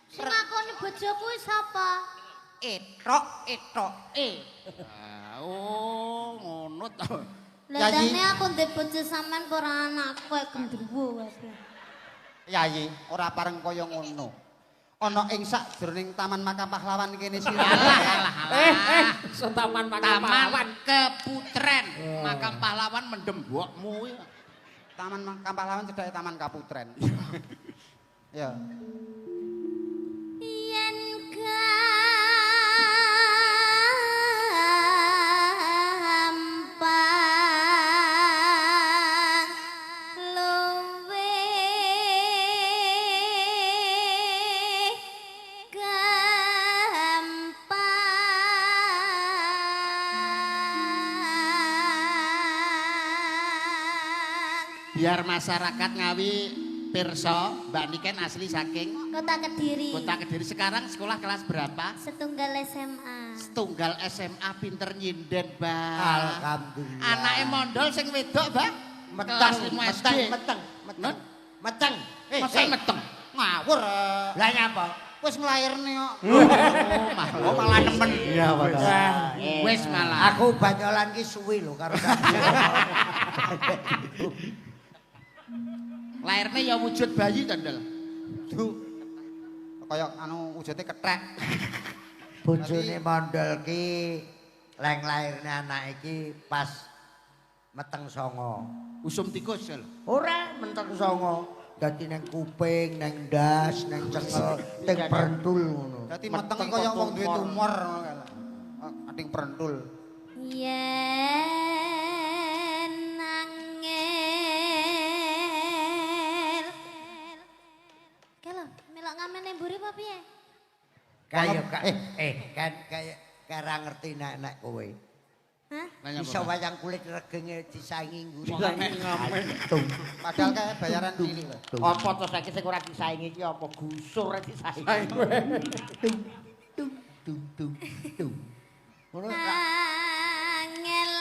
S1: Sing ngakoni bojoku sapa?
S6: etok.
S4: Oh, ngono to.
S1: Lah jane aku ndek bojo sampean kok ora anakku kok gendruwo wae.
S6: Yayi, ora pareng kaya ngono. Ana ing sakjroning Taman Makam Pahlawan kene sira.
S3: Taman Makam
S4: Taman
S3: Pahlawan.
S4: Keputren. Makam Pahlawan mendem mbokmu kuwi.
S6: Taman Makam Pahlawan cedhake Taman Kaputren. Ya.
S1: Yen gampang luwe gampang.
S4: Biar masyarakat Ngawi pirsa, Mbak Niken asli saking
S1: Kota Kediri.
S4: Kota Kediri. Sekarang sekolah kelas berapa?
S1: Setunggal SMA.
S4: Setunggal SMA pinter nyinden, Mbak.
S2: Alhamdulillah.
S4: Anake mondol sing wedok, Mbak.
S2: Meteng,
S4: Kelas 5 SD.
S2: meteng. Meteng.
S4: Masa meteng.
S6: Ngawur.
S2: Lah nyapa?
S6: Wis nglairne kok.
S4: Oh, malah nemen.
S2: Iya, betul.
S4: Wis malah.
S2: Aku banyolan ki suwi lho karo
S4: Lairnya ya wujud bayi tandel.
S6: Duh. Kaya anu wujude kethek.
S2: bojone mondol ki leng lairne anak iki pas meteng songo.
S4: Usum tikus lho.
S2: Ora menteng songo. Dadi nang kuping, nang ndas, nang cengel, teng prentul ngono.
S6: Dadi meteng kaya wong duwe tumor ngono kan. Ading prentul.
S1: Yen nangel. Kalau melok ngamen mburi apa piye?
S2: Kayak kan kayak kira ngerti nek kowe.
S1: Hah?
S2: Bisa wayang kulit regenge disaingi nguri.
S6: Padahal kayak bayaran cilik lho.
S5: Apa to saiki sing ora disaingi iki apa gusur disaingi.
S2: Tung. Ngono
S1: Angel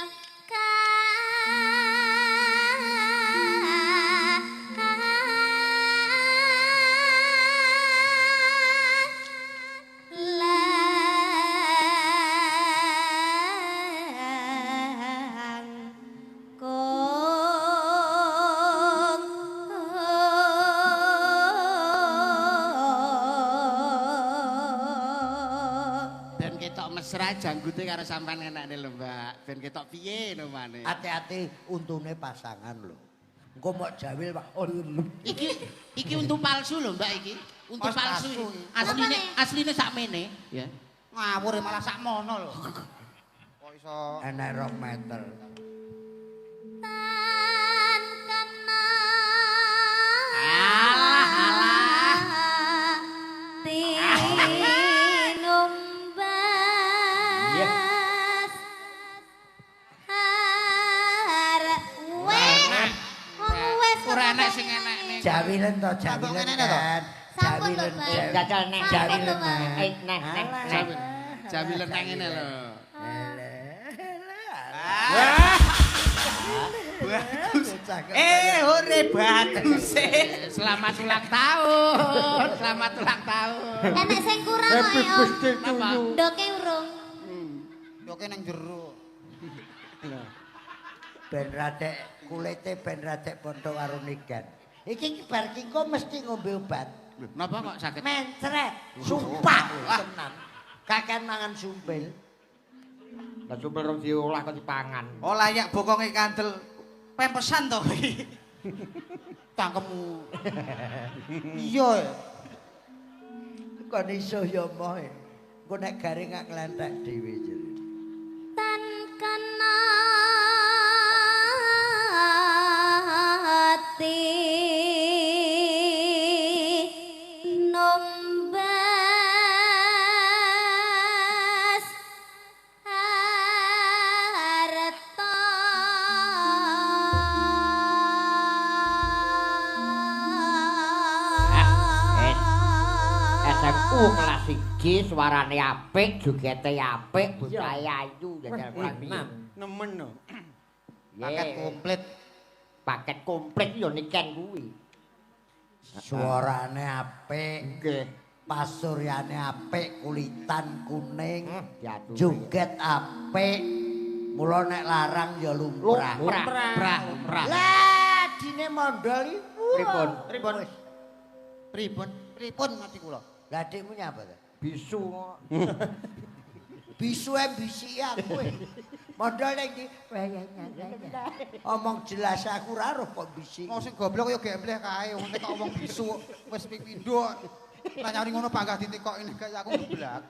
S4: Ben ketok mesra janggute karo sampean enakne lho, Mbak. Ben ketok piye lho mane.
S2: hati-hati untune pasangan lho. Engko mok jawil Pak.
S4: Iki untu palsu lho, Mbak iki. Untu
S6: Oh,
S4: palsu.
S6: palsu.
S4: Asline sakmene, ya.
S6: Ngawur malah sakmono lho. Kok iso
S2: Enek 2 meter.
S1: tan kena
S4: Alah, alah.
S1: tinumbas arek wes
S4: Ora enak sing enakne.
S2: Jawilen to, jawilen kan.
S1: Sampun lho,
S2: Jawilen.
S1: Mbak.
S5: Jajal nek
S2: Jawilen.
S5: nek.
S4: Jawilen nang ngene lho.
S6: hore bagus.
S4: Selamat ulang tahun. Selamat ulang tahun.
S1: Enek sing kurang kok ya.
S4: Napa?
S1: Ndoke urung.
S6: Doke nang jero.
S2: Ben radek kulite ben radek ponto karo nigan. Iki bar ki kok mesti ngombe obat.
S4: Lho, napa kok sakit?
S2: Mencret, sumpah tenan. Kaken mangan sumpil.
S5: Lah sumpel rong diolah kok dipangan.
S6: Oh layak bokonge kandel pempesan to kowe. Tangkemmu. Iya.
S2: Kon iso ya moh. Engko nek garing gak nglentek dhewe jere.
S1: Tan kena ati nombas harta
S5: SMU kelas 1 suarane apik, jogete apik, bocah ayu jajal
S6: Nemen no.
S5: Paket
S6: komplit.
S5: Paket komplit ya niken kuwi.
S2: Suarane apik,
S5: Nggih.
S2: pasuryane apik, kulitan kuning,
S5: Diatur.
S2: joget apik. Mula nek larang ya lumrah.
S4: Lumrah.
S2: Lah dine mondol iku.
S5: Pripun?
S6: Pripun mati kula.
S2: Lah adikmu nyapa ta?
S5: Bisu.
S2: Bisu ambisi aku. Mondol nek iki omong jelas aku ora roh kok bisi.
S6: Mau sing goblok ya gembleh kae, wong nek omong bisu wis pindho. Lah nyari ngono bangga ditekoki nek aku geblak.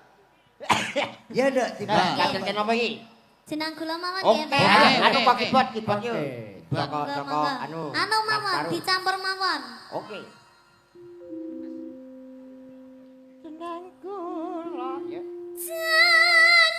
S2: Ya ndak tiba.
S5: Kaget kenapa iki?
S1: jenang kula mawon
S5: Oke,
S1: nggih.
S5: anu kok kibot yuk.
S1: Monggo,
S5: Joko
S1: monggo.
S5: anu.
S1: mawon
S5: Naftaru.
S1: dicampur mawon.
S5: Oke. Jeneng kula ya.
S1: Susah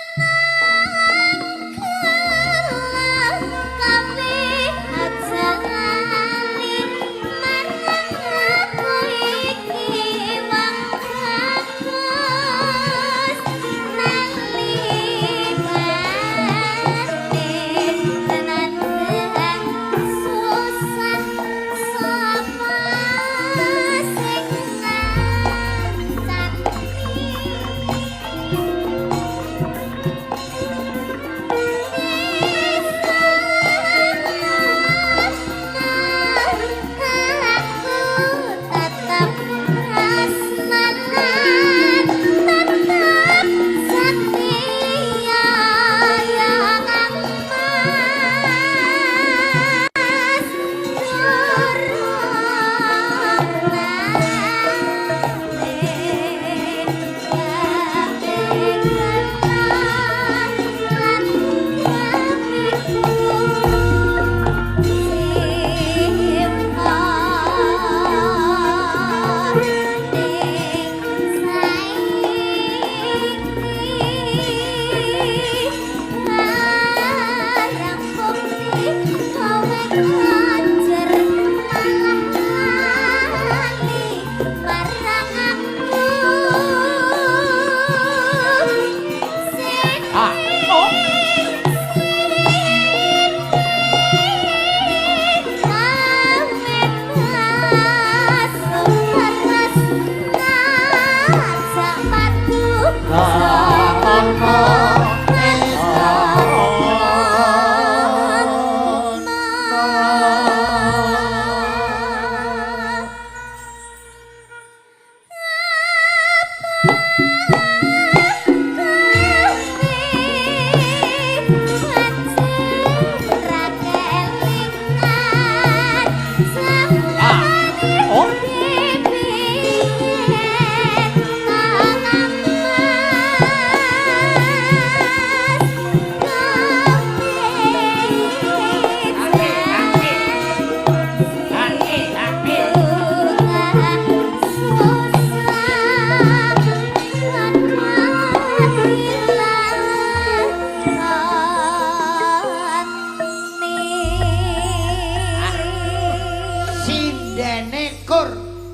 S2: dene kur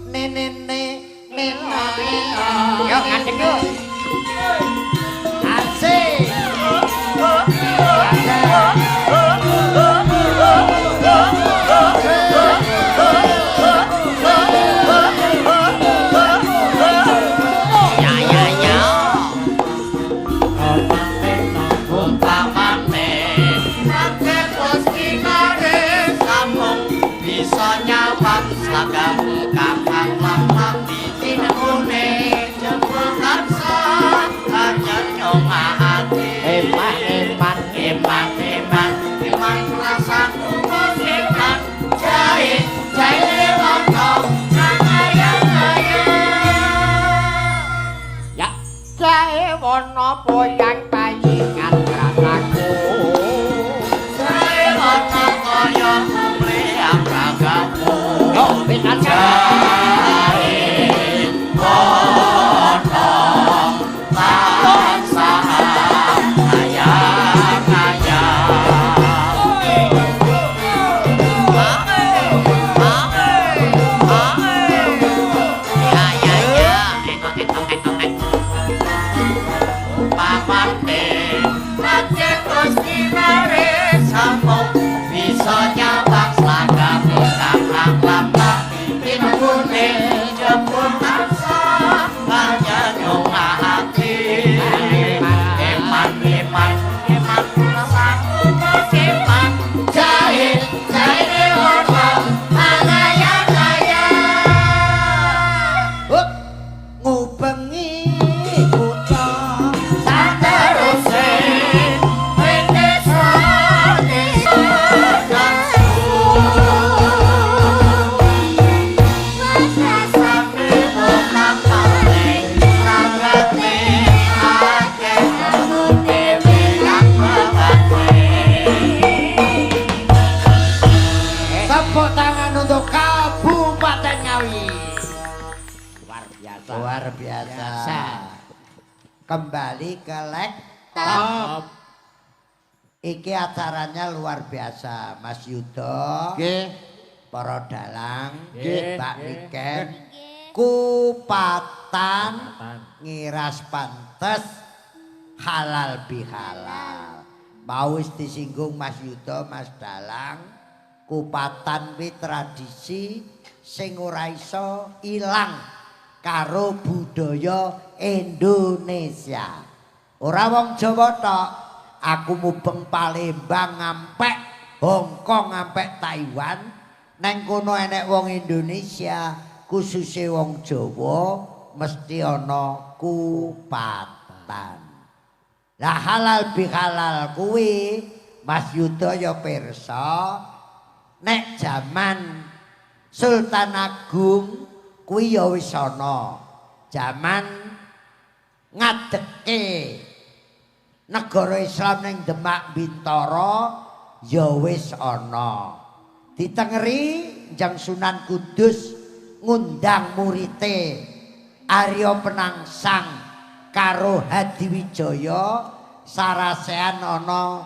S2: nenene nena nena.
S5: Yo ngadeg yo.
S2: Asik.
S5: Wono poyang payingan rasaku Sae wono kaya mleyang ragaku Yo pisan jae wono tansah ayang-ayang
S2: luar biasa. Kembali ke laptop. Iki acaranya luar biasa, Mas Yudo, para dalang, Mbak Niken, kupatan, ngiras pantes, halal bihalal. Mau disinggung Mas Yudo, Mas Dalang, kupatan wi tradisi sing ora iso ilang karo budaya Indonesia. Ora wong Jawa tok, aku mubeng Palembang ngampek Hongkong ngampek Taiwan, neng kono enek wong Indonesia, khususnya wong Jawa mesti ana kupatan. Lah halal bihalal kuwi Mas Yudo ya pirsa, nek jaman Sultan Agung kuwi ya wis ana. Jaman ngadeke negara Islam ning Demak Bintoro ya wis ana. Ditengeri Njang Sunan Kudus ngundang murite Arya Penangsang karo Hadiwijaya sarasean ana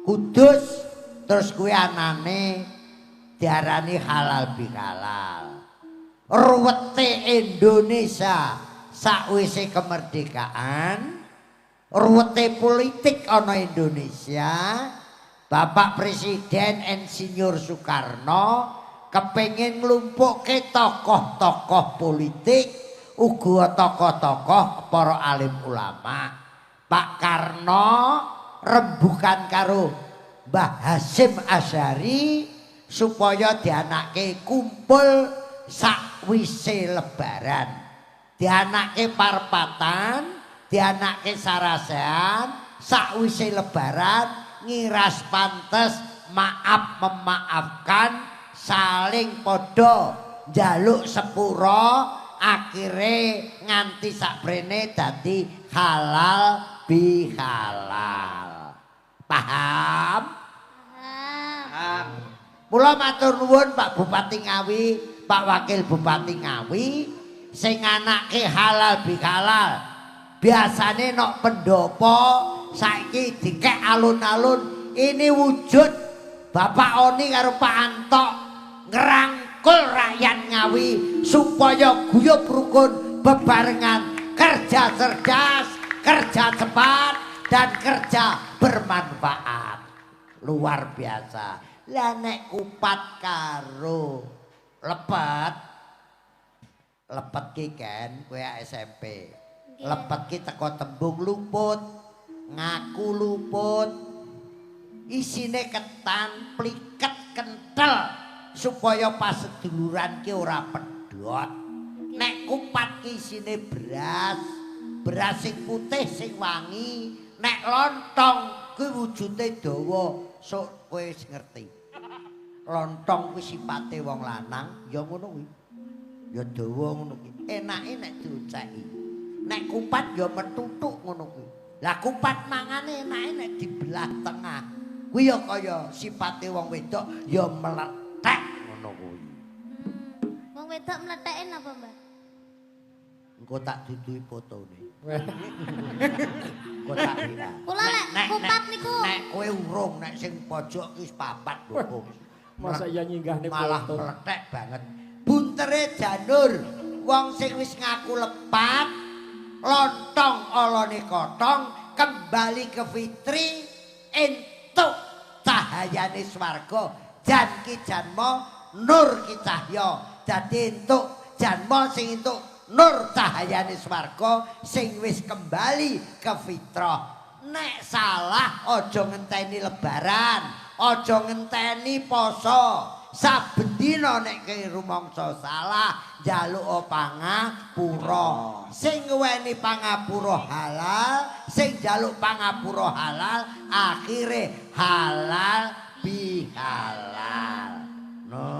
S2: Kudus, terus kuwi anane diarani halal bihalal. Ruwete Indonesia sakwise kemerdekaan, ruwete politik ana Indonesia, Bapak Presiden Insinyur Soekarno kepengin nglumpukke tokoh-tokoh politik, uga tokoh-tokoh para alim ulama. Pak Karno rembukan karo Mbah Hasyim Asy'ari supaya dianake kumpul sakwise lebaran, dianake parpatan, dianake sarasean, sakwise lebaran ngiras pantes, maaf memaafkan, saling podo njaluk sepuro, akhire nganti sakbrene dadi halal bihalal. Paham? Paham. Mula matur nuwun Pak Bupati Ngawi, Pak Wakil Bupati Ngawi sing anake halal bihalal. Biasane nok pendopo saiki dikek alun-alun, ini wujud Bapak Oni karo Pak Antok ngerangkul rakyat rakyat Ngawi supaya guyub rukun bebarengan, kerja cerdas, kerja cepat dan kerja bermanfaat. Luar biasa. Lah nek kupat karo lepet ki kan kowe SMP. Lepet ki teko tembung luput, ngaku luput. Isine ketan, pliket, kentel supaya pas seduluran ki ora pedhot. Nek kupat ki isine beras, beras sing putih sing wangi. Nek lontong kuwi wujude dawa, sok kowe wis ngerti. Lontong kuwi sipate wong lanang, ya ngono kuwi. Ya dawa ngono kuwi. Enake nek diuceki. Nek kupat ya metutuk ngono kuwi. Lah kupat mangane enake nek dibelah tengah. Kuwi ya kaya sipate wong wedok ya meletek ngono kuwi.
S1: Wong wedok mleteke napa, Mbak?
S2: Engko tak duduhi fotone. Engko tak WA.
S1: Kula nek kupat niku
S2: Nek kowe urung nek sing pojok ki wis papat lho.
S3: Masa iya nyinggahne
S2: malah
S3: foto.
S2: meletek banget. Buntere janur wong sing wis ngaku lepat, lontong olone kotong, kembali ke fitri entuk cahayane swarga. Jan ki janma, nur ki cahya. Dadi entuk janma sing entuk nur cahayane swarga sing wis kembali ke fitrah. Nek salah aja ngenteni lebaran, aja ngenteni poso. Saben dina nek rumangsa salah njaluk pangapura. Sing ngeweni pangapura halal, sing njaluk pangapura halal, akhire halal bihalal. No,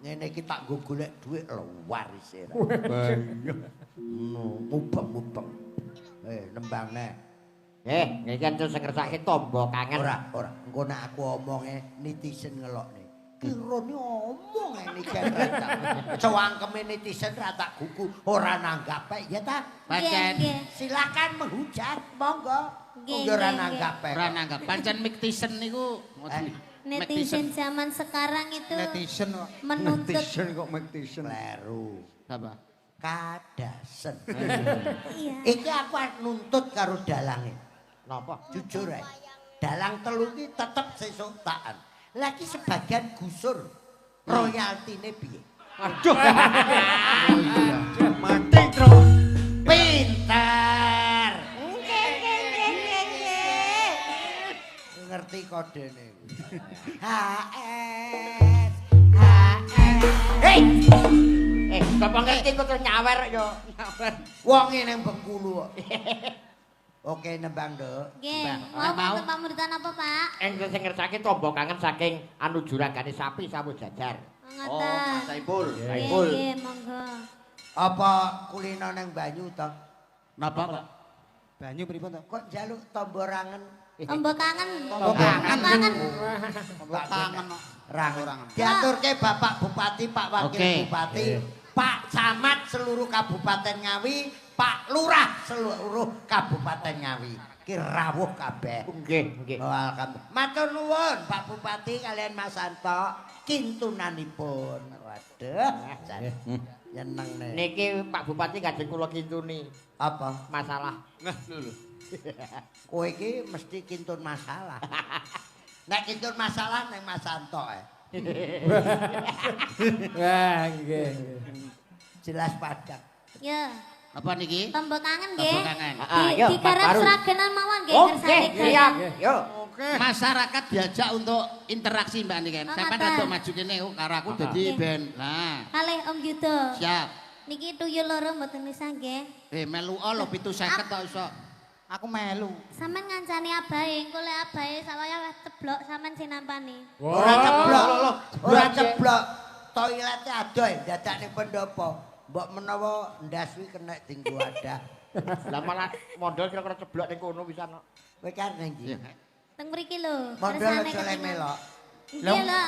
S2: ngene iki tak nggo golek dhuwit luar isih. No, mubeng-mubeng. Nembang nek.
S5: Iki kan terus ngersake tombo kangen.
S2: Ora. Engko nek aku omonge netizen ngelokne. Kirone omong ini kan. Cewangkeme netizen ra tak gugu, ora nanggap ya ta?
S4: Pancen
S2: Silakan menghujat, monggo. Ora nanggap.
S4: ora nanggap. Pancen Miktisen niku
S1: netizen zaman sekarang itu
S6: Netizen
S1: menuntut
S6: kok netizen.
S2: Kleru.
S4: apa?
S2: Kadasen.
S1: iya.
S2: Iki aku nuntut karo dalange.
S5: Napa?
S2: Jujur ae. Dalang telu ki tetep sesuk takan. Lagi sebagian gusur royaltine piye?
S5: Aduh.
S6: Mati terus.
S2: Pinter. Ngerti kodene. HS. Hei,
S5: Bapak ngerti kok terus nyawer yo.
S2: wonge ning Bengkulu kok. Oke nembang, Nduk.
S1: Nggih,
S4: Mbak.
S1: mau wonten pamuritan apa, Pak?
S5: Ing sing ngersake tombo kangen saking anu juragane sapi sawu jajar.
S1: Ngoten.
S6: Saipul.
S1: Nggih, nggih, monggo.
S2: Apa kulino ning banyu to?
S4: Napa kok?
S6: Banyu pripun to?
S2: Kok njaluk tombo rangen?
S1: Tombo kangen.
S4: Tombo kangen.
S1: Kangen.
S4: Tangan kok.
S2: Rangen. Diaturke Bapak Bupati, Pak Wakil
S4: Oke.
S2: Bupati, Pak Camat seluruh Kabupaten Ngawi, Pak Lurah seluruh Kabupaten Ngawi. Ki rawuh kabeh.
S5: Nggih.
S2: Alhamdulillah. Matur nuwun Pak Bupati kalian Mas Santo kintunanipun. Waduh, nyeneng nih.
S5: Niki Pak Bupati kajeng kula kintuni
S2: Apa?
S5: masalah.
S2: Kowe iki mesti kintun masalah. Nek kintun masalah neng Mas Santo
S3: Wah, nggih.
S2: Jelas padat.
S1: Ya,
S4: Apa niki?
S1: tombo kangen nggih.
S4: Tombo kangen.
S5: Yo,
S1: Digarap
S5: Pak Barun.
S1: seragenan mawon nggih
S5: Oh,
S1: kersane
S5: nggih, siap. Yo.
S4: Masyarakat diajak untuk interaksi Mbak Niken.
S1: Oh,
S4: Sampai
S1: ngoten.
S4: ada maju kene karo aku dadi ben. Nah,
S1: Kalih Om Yudo.
S4: siap.
S1: Niki tuyul loro mboten bisa nggih.
S4: Melu lho 750 tok iso.
S6: Aku melu.
S1: Sampeyan ngancani abahe, engko lek abahe sawaya wis ceblok sampean sinampani.
S2: Ora ceblok. Ora ceblok. Toilete adoh dadak ning pendopo. Mbok menawa ndas kuwi kena dinggo wadah.
S5: Lah malah mondol kira-kira ceblok ning kono pisan kok.
S2: Kowe kan ning ndi?
S1: Teng mriki lho.
S2: Mondol
S1: kersane
S2: aja le
S1: ketingal.
S2: melok.
S1: Nggih lho,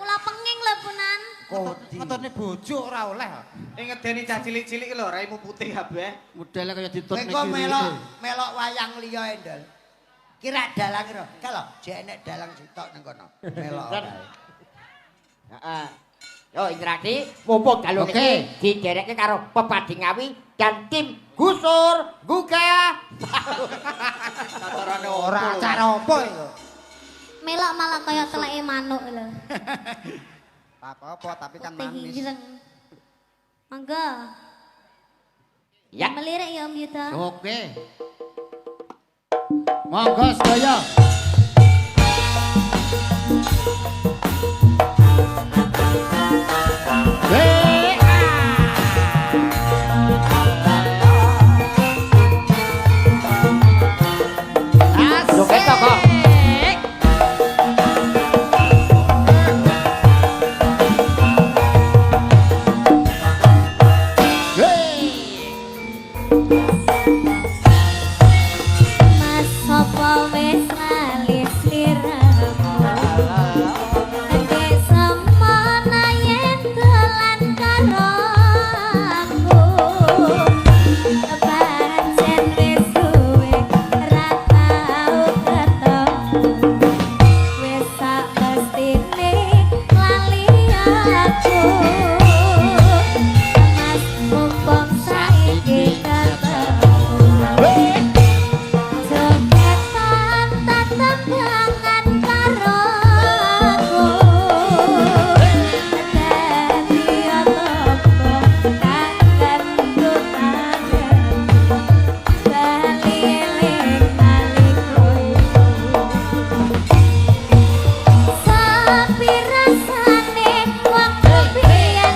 S1: kula penging lho punan.
S2: Kodi.
S6: Ngetone bojo ora oleh. Ngedeni cah cilik-cilik lho raimu putih kabeh.
S4: Modele kaya ditut
S2: Kowe kok melok wayang liya endol. Kira dalang kira. Kalau jek enek dalang sitok ning kono. Melok.
S5: Heeh. Yo interaksi mumpung dalu niki diderekke karo Pepadi Ngawi dan tim Gusur Gugaya. Carane
S6: Ora acara apa iku?
S1: Melok malah kaya teleke manuk lho.
S6: Apa-apa tapi kan
S1: Putih
S6: manis.
S1: ireng. Monggo.
S5: Ya.
S1: Melirik ya Om Yuda.
S4: Oke. Monggo sedaya.
S5: Joget to kok.
S1: Mas sapa wis lali sliramu. Nek semana yen dolan karo aku. Pancen wis suwe ra tau ketemu. Wis sak mestine lali aku. Mas mumpung saiki ketemu. Jogetan tetep jangan karo aku. Dadi otopo kangen tutane. Baliling aliko. Sapi rasane waktu biyen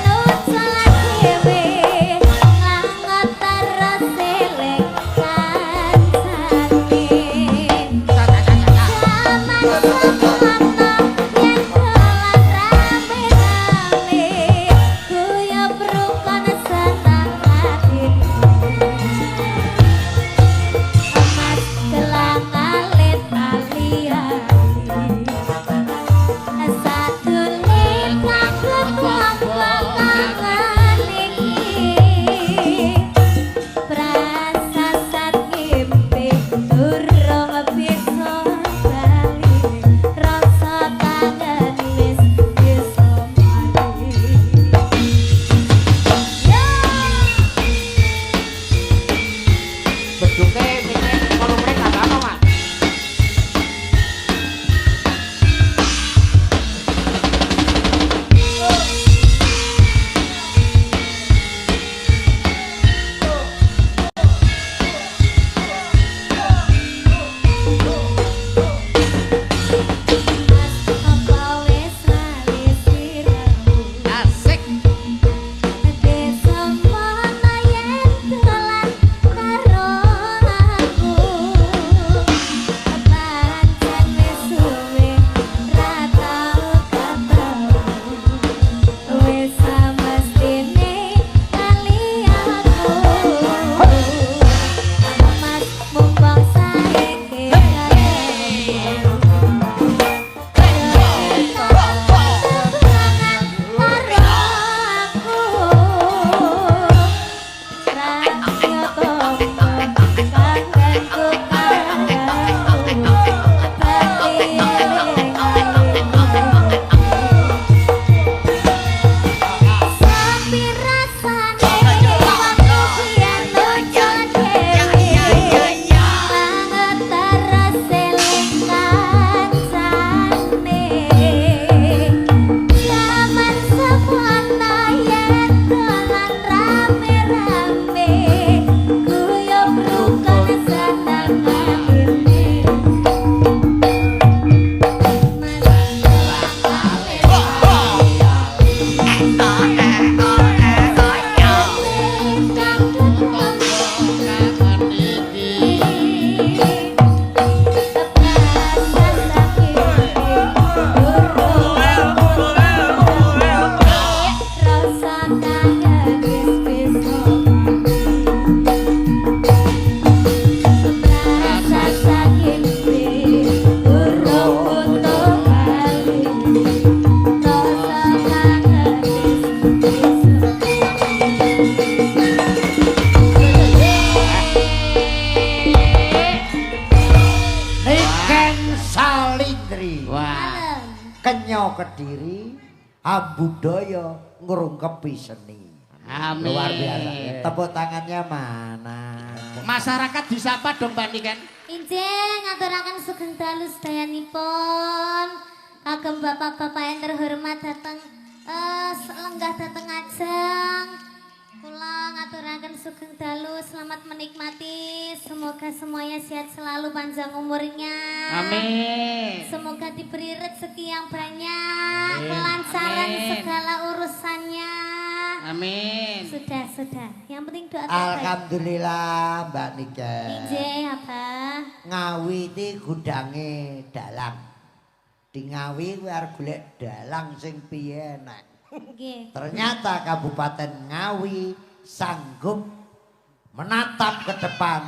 S2: ambudaya ngrungkepi seni.
S4: Amin.
S2: Luar biasa. Tepuk tangannya mana?
S4: Masyarakat disapa dong Mbak Niken.
S1: Injih ngaturaken sugeng dalu sedayanipun kagem bapak-bapak yang terhormat dateng lenggah dateng ajeng. Kula ngaturaken sugeng dalu, selamat menikmati. Semoga semuanya sehat selalu, panjang umurnya.
S4: Amin.
S1: Semoga diberi rezeki yang banyak, kelancaran segala urusannya.
S4: Amin.
S1: Sudah. Yang penting doa terbaik.
S2: Alhamdulillah Mbak Niken.
S1: Injih, Abah.
S2: Ngawi iki gudange dalang. Di Ngawi kuwi arep golek dalang sing piye enak.
S1: Nggih.
S2: Ternyata Kabupaten Ngawi sanggup menatap ke depan,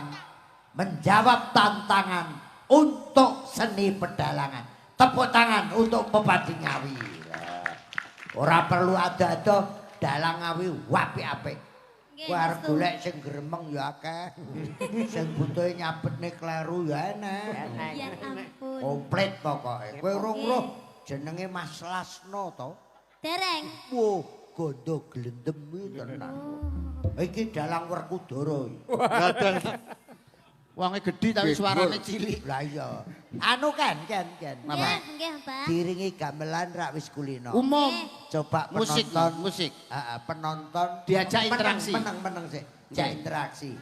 S2: menjawab tantangan untuk seni pedalangan. Tepuk tangan untuk Bupati Ngawi. Ora perlu ada-ada dalang Ngawi apik-apik. Kowe arep golek sing gremeng ya akeh. Sing butuhe nyabetne kleru ya enak.
S1: Ya ampun.
S2: Komplit pokoke. Kowe urung roh jenenge Mas Lasno to?
S1: Dereng.
S2: Wo, gondo glendem iki tenan. Iki dalang Werkudara.
S4: Wonge gedhi tapi suarane cilik.
S2: Lah iya. Anu kan.
S1: Nggih, Abah.
S2: Diringi gamelan rak wis kulino.
S4: Umum.
S2: Coba
S4: Musik,
S2: penonton.
S4: musik.
S2: Penonton
S4: Diajak interaksi.
S2: Meneng sih. Jak interaksi.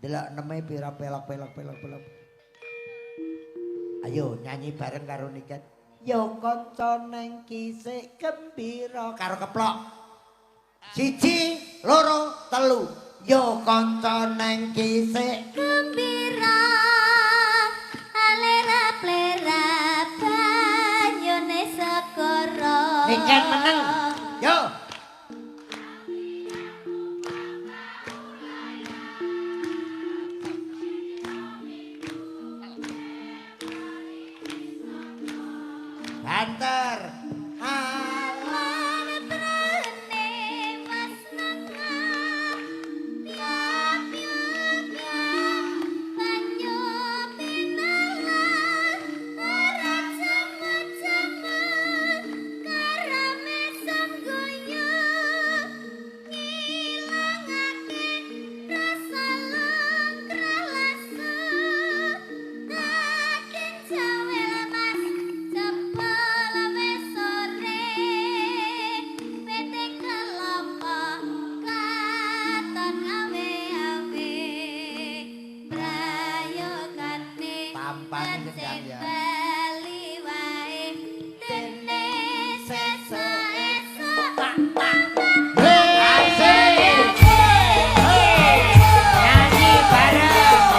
S2: Delok neme pira pelok. Ayo nyanyi bareng karo Niken. Yo kanca neng kisik gembira karo keplok. 1 2 3. Yo kanca neng kisik
S1: Gembira alera-plera banyune segara.
S2: Niken meneng. Yo. Banter.
S1: Awan prene mas nengah tiap-tiap banyu pinalan ora jaman-jaman karame sangguyu ngilangake rasa lengkralasa akin jawel mas cepel wis sore pete kelapa katon awe-awe brayogane
S2: Tampane gendang ya.
S1: bali wae dene sesuk-esuk
S5: Nyanyi bareng.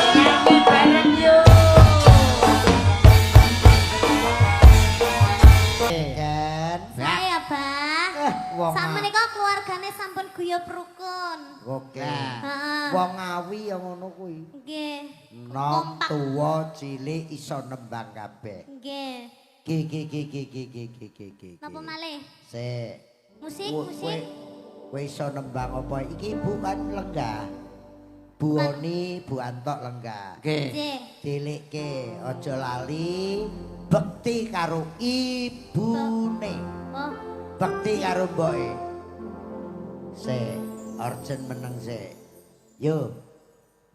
S5: Nyanyi bareng yuk.
S2: Niken.
S1: saya Bah
S2: Wong
S1: sakmenika keluargane sampun guyub rukun.
S2: Oke.
S1: Heeh.
S2: Wong Ngawi ya ngono kuwi.
S1: Nggih.
S2: Nom
S1: Kompak.
S2: tuwa cilik iso nembang kabeh.
S1: Nggih.
S2: Ki.
S1: Napa malih?
S2: Sik.
S1: Musik,
S2: Kowe
S1: musik.
S2: kowe iso nembang apa? Iki ibu kan lenggah. Bu Oni, Bu Antok lenggah.
S4: Nggih.
S1: Nggih.
S2: Cilikke aja lali bekti karo ibune.
S1: Oh,
S2: Bekti karo mboke. Sik, Orjen meneng sik. Yo.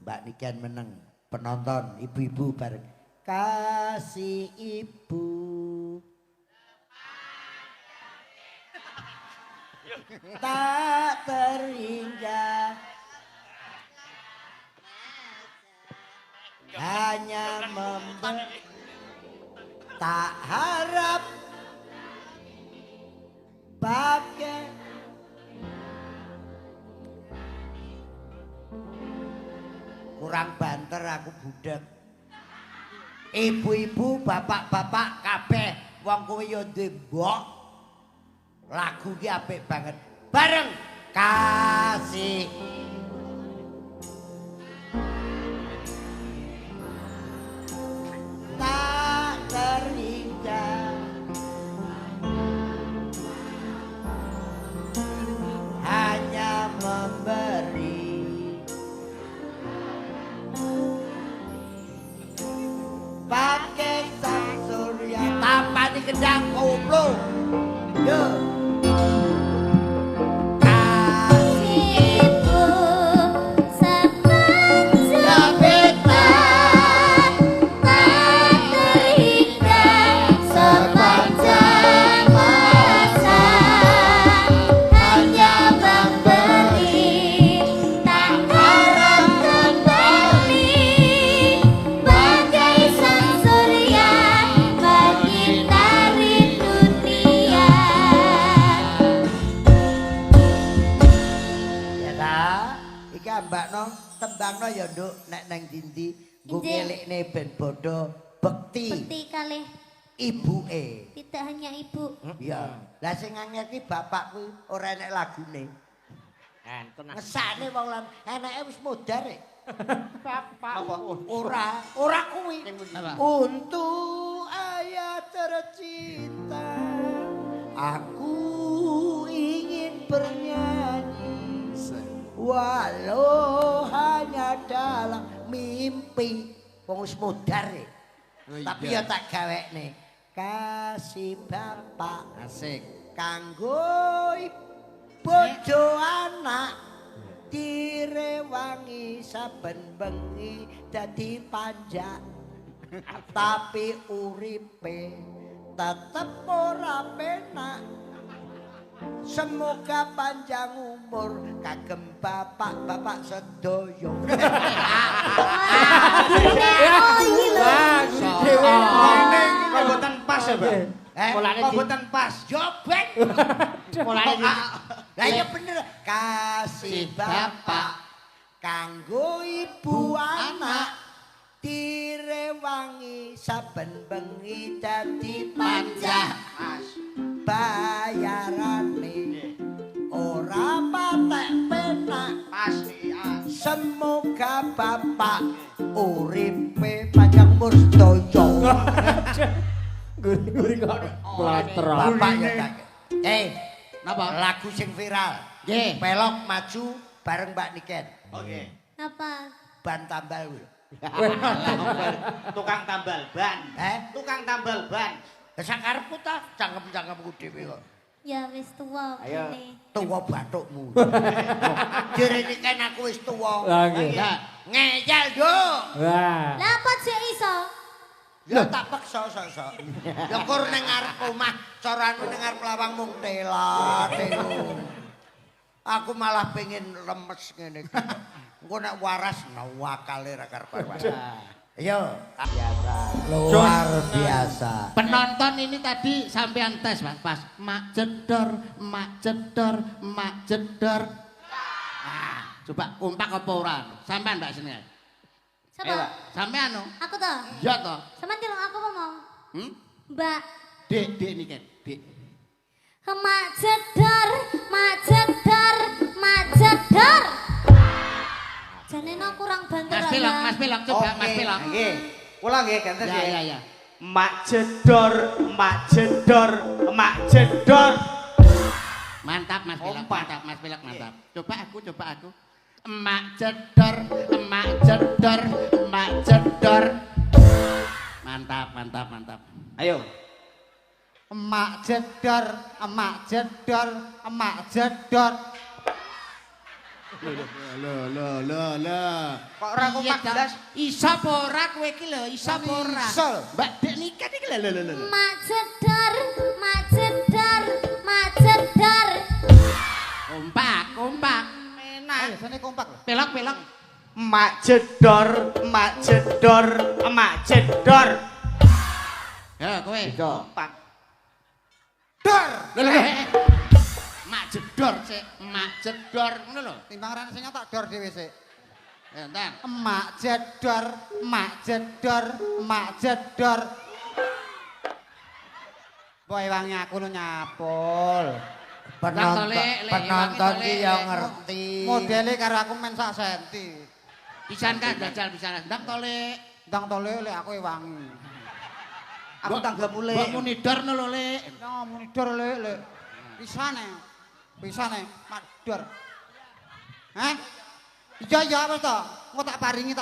S2: Mbak Niken meneng. Penonton ibu-ibu bareng. Kasih ibu. Tak terinjak. Hanya tak harap pakai kurang banter aku budek. Ibu-ibu, bapak-bapak kabeh wong kowe ya duwe mbok. Lagu ki apik banget. Bareng kasih tak kendang koplo. Yo.
S1: Kasihku sepanjang bentang, tak terikat sepanjang masa. Hanya memberi, tak harap kembali. Bagai sang surya menyinari dunia.
S2: Ya ta, iki ambakno tembangno ya nduk nek nang dindi nggo
S1: Injih.
S2: ngelikne ben bodho bekti
S1: Bekti kalih
S2: ibuke.
S1: tidak hanya ibu.
S2: Iya. Lah sing angel ki bapak kuwi ora enek lagune.
S5: Enten.
S2: Ngesane wong lan eneke wis modar.
S5: Bapak.
S2: Ora kuwi.
S4: Apa?
S2: Untuk ayah tercinta, aku ingin bernyanyi, walau hanya dalam mimpi. Wong wis modar e. Tapi ya tak gawekne. Kasih bapak
S4: Asik.
S2: kanggo bojo anak direwangi saben bengi dadi panjak tapi uripe tetep ora penak. Semoga panjang umur kagem bapak-bapak sedaya.
S1: Oh iya lho.
S6: Kok mboten pas ya, Mbak?
S5: Mulane
S6: Kok mboten pas?
S2: Jobek.
S5: mulane
S2: Lah ya bener. Kasih bapak kanggo ibu anak direwangi saben bengi dadi panjang. Bayarane ora patek penak.
S6: Pasti.
S2: Semoga bapak uripe panjang umur sedaya.
S3: Guri-guri kok plotro.
S2: Bapak ya tak.
S4: Napa?
S2: Lagu sing viral.
S4: Nggih.
S2: Pelok maju bareng Mbak Niken.
S6: Oke.
S1: Apa?
S2: Ban tambal kuwi.
S6: Tukang tambal ban. Tukang tambal ban.
S2: Lah sakarepku ta cangkem-cangkemku dhewe kok.
S1: Ya wis tuwa
S5: Ayo.
S1: kene.
S2: Tuwa bathukmu. Jere Niken aku wis tuwa.
S3: Lah nggih.
S2: Lah ngeyel, Nduk.
S3: Wah.
S1: Lah apa sih iso?
S2: Ya tak peksa sok-sok. Ya kur ning ngarep omah, carane ning ngarep lawang mung telat. Aku malah pengen lemes ngene iki. Engko nek waras nawakale ra karuan. Ayo, biasa. Luar biasa.
S4: Penonton ini tadi sampean tes Mas, pas mak jedor, mak jedor, mak jedor. Ah, coba kompak apa ora? Sampean Mbak sini.
S1: Siapa?
S4: Sampean no.
S1: Aku toh.
S4: Iya toh.
S1: Sama tilung aku ngomong.
S4: Hmm?
S1: Mbak.
S4: Dek niki, Dek.
S1: Mak jedor, mak jedor, mak jedor. Janena kurang banter
S4: Mas Pilok, coba Mas Pilok.
S6: Nggih. Kula nggih ganten
S4: Ya,
S6: nggih.
S4: ya, ya.
S6: Mak jedor, mak jedor, mak jedor.
S4: Mantap Mas Pilok,
S6: Kompak.
S4: mantap Mas Pilok, mantap. Coba aku. Emak jedor, emak jedor, emak jedor. Mantap.
S6: Ayo. Emak jedor, emak jedor, emak jedor.
S4: Loh.
S6: Kok ora kompak
S4: Iya,
S6: blas?
S4: Iso apa ora kowe iki lho, iso apa ora?
S6: Iso.
S4: Mbak Dek nikah iki lho.
S1: Mak jedor, mak jedor, mak jedor.
S4: Kompak.
S6: Ayo sene kompak lho.
S4: Pelok.
S6: Emak jedor, emak jedor, emak jedor.
S4: Ya kowe.
S6: Kompak. Dor.
S4: Mak jedor sik, mak jedor ngono lho.
S6: Timbang rene sing tak dor dhewe sik.
S4: Ya, Enteng.
S6: Emak jedor, emak jedor, emak jedor. Boy wangi aku lu nyapul.
S2: Penonton ki ya ngerti.
S6: Modele karo aku men sak senti.
S4: Pisan kan jajal pisan. Ndang to Lek.
S6: Ndang to lek aku wangi. Aku tangga mulai.
S4: Mbok muni dor lho Lek.
S6: No, muni dor lek. Pisane, mador. Hah? Iya wis to. Engko tak paringi.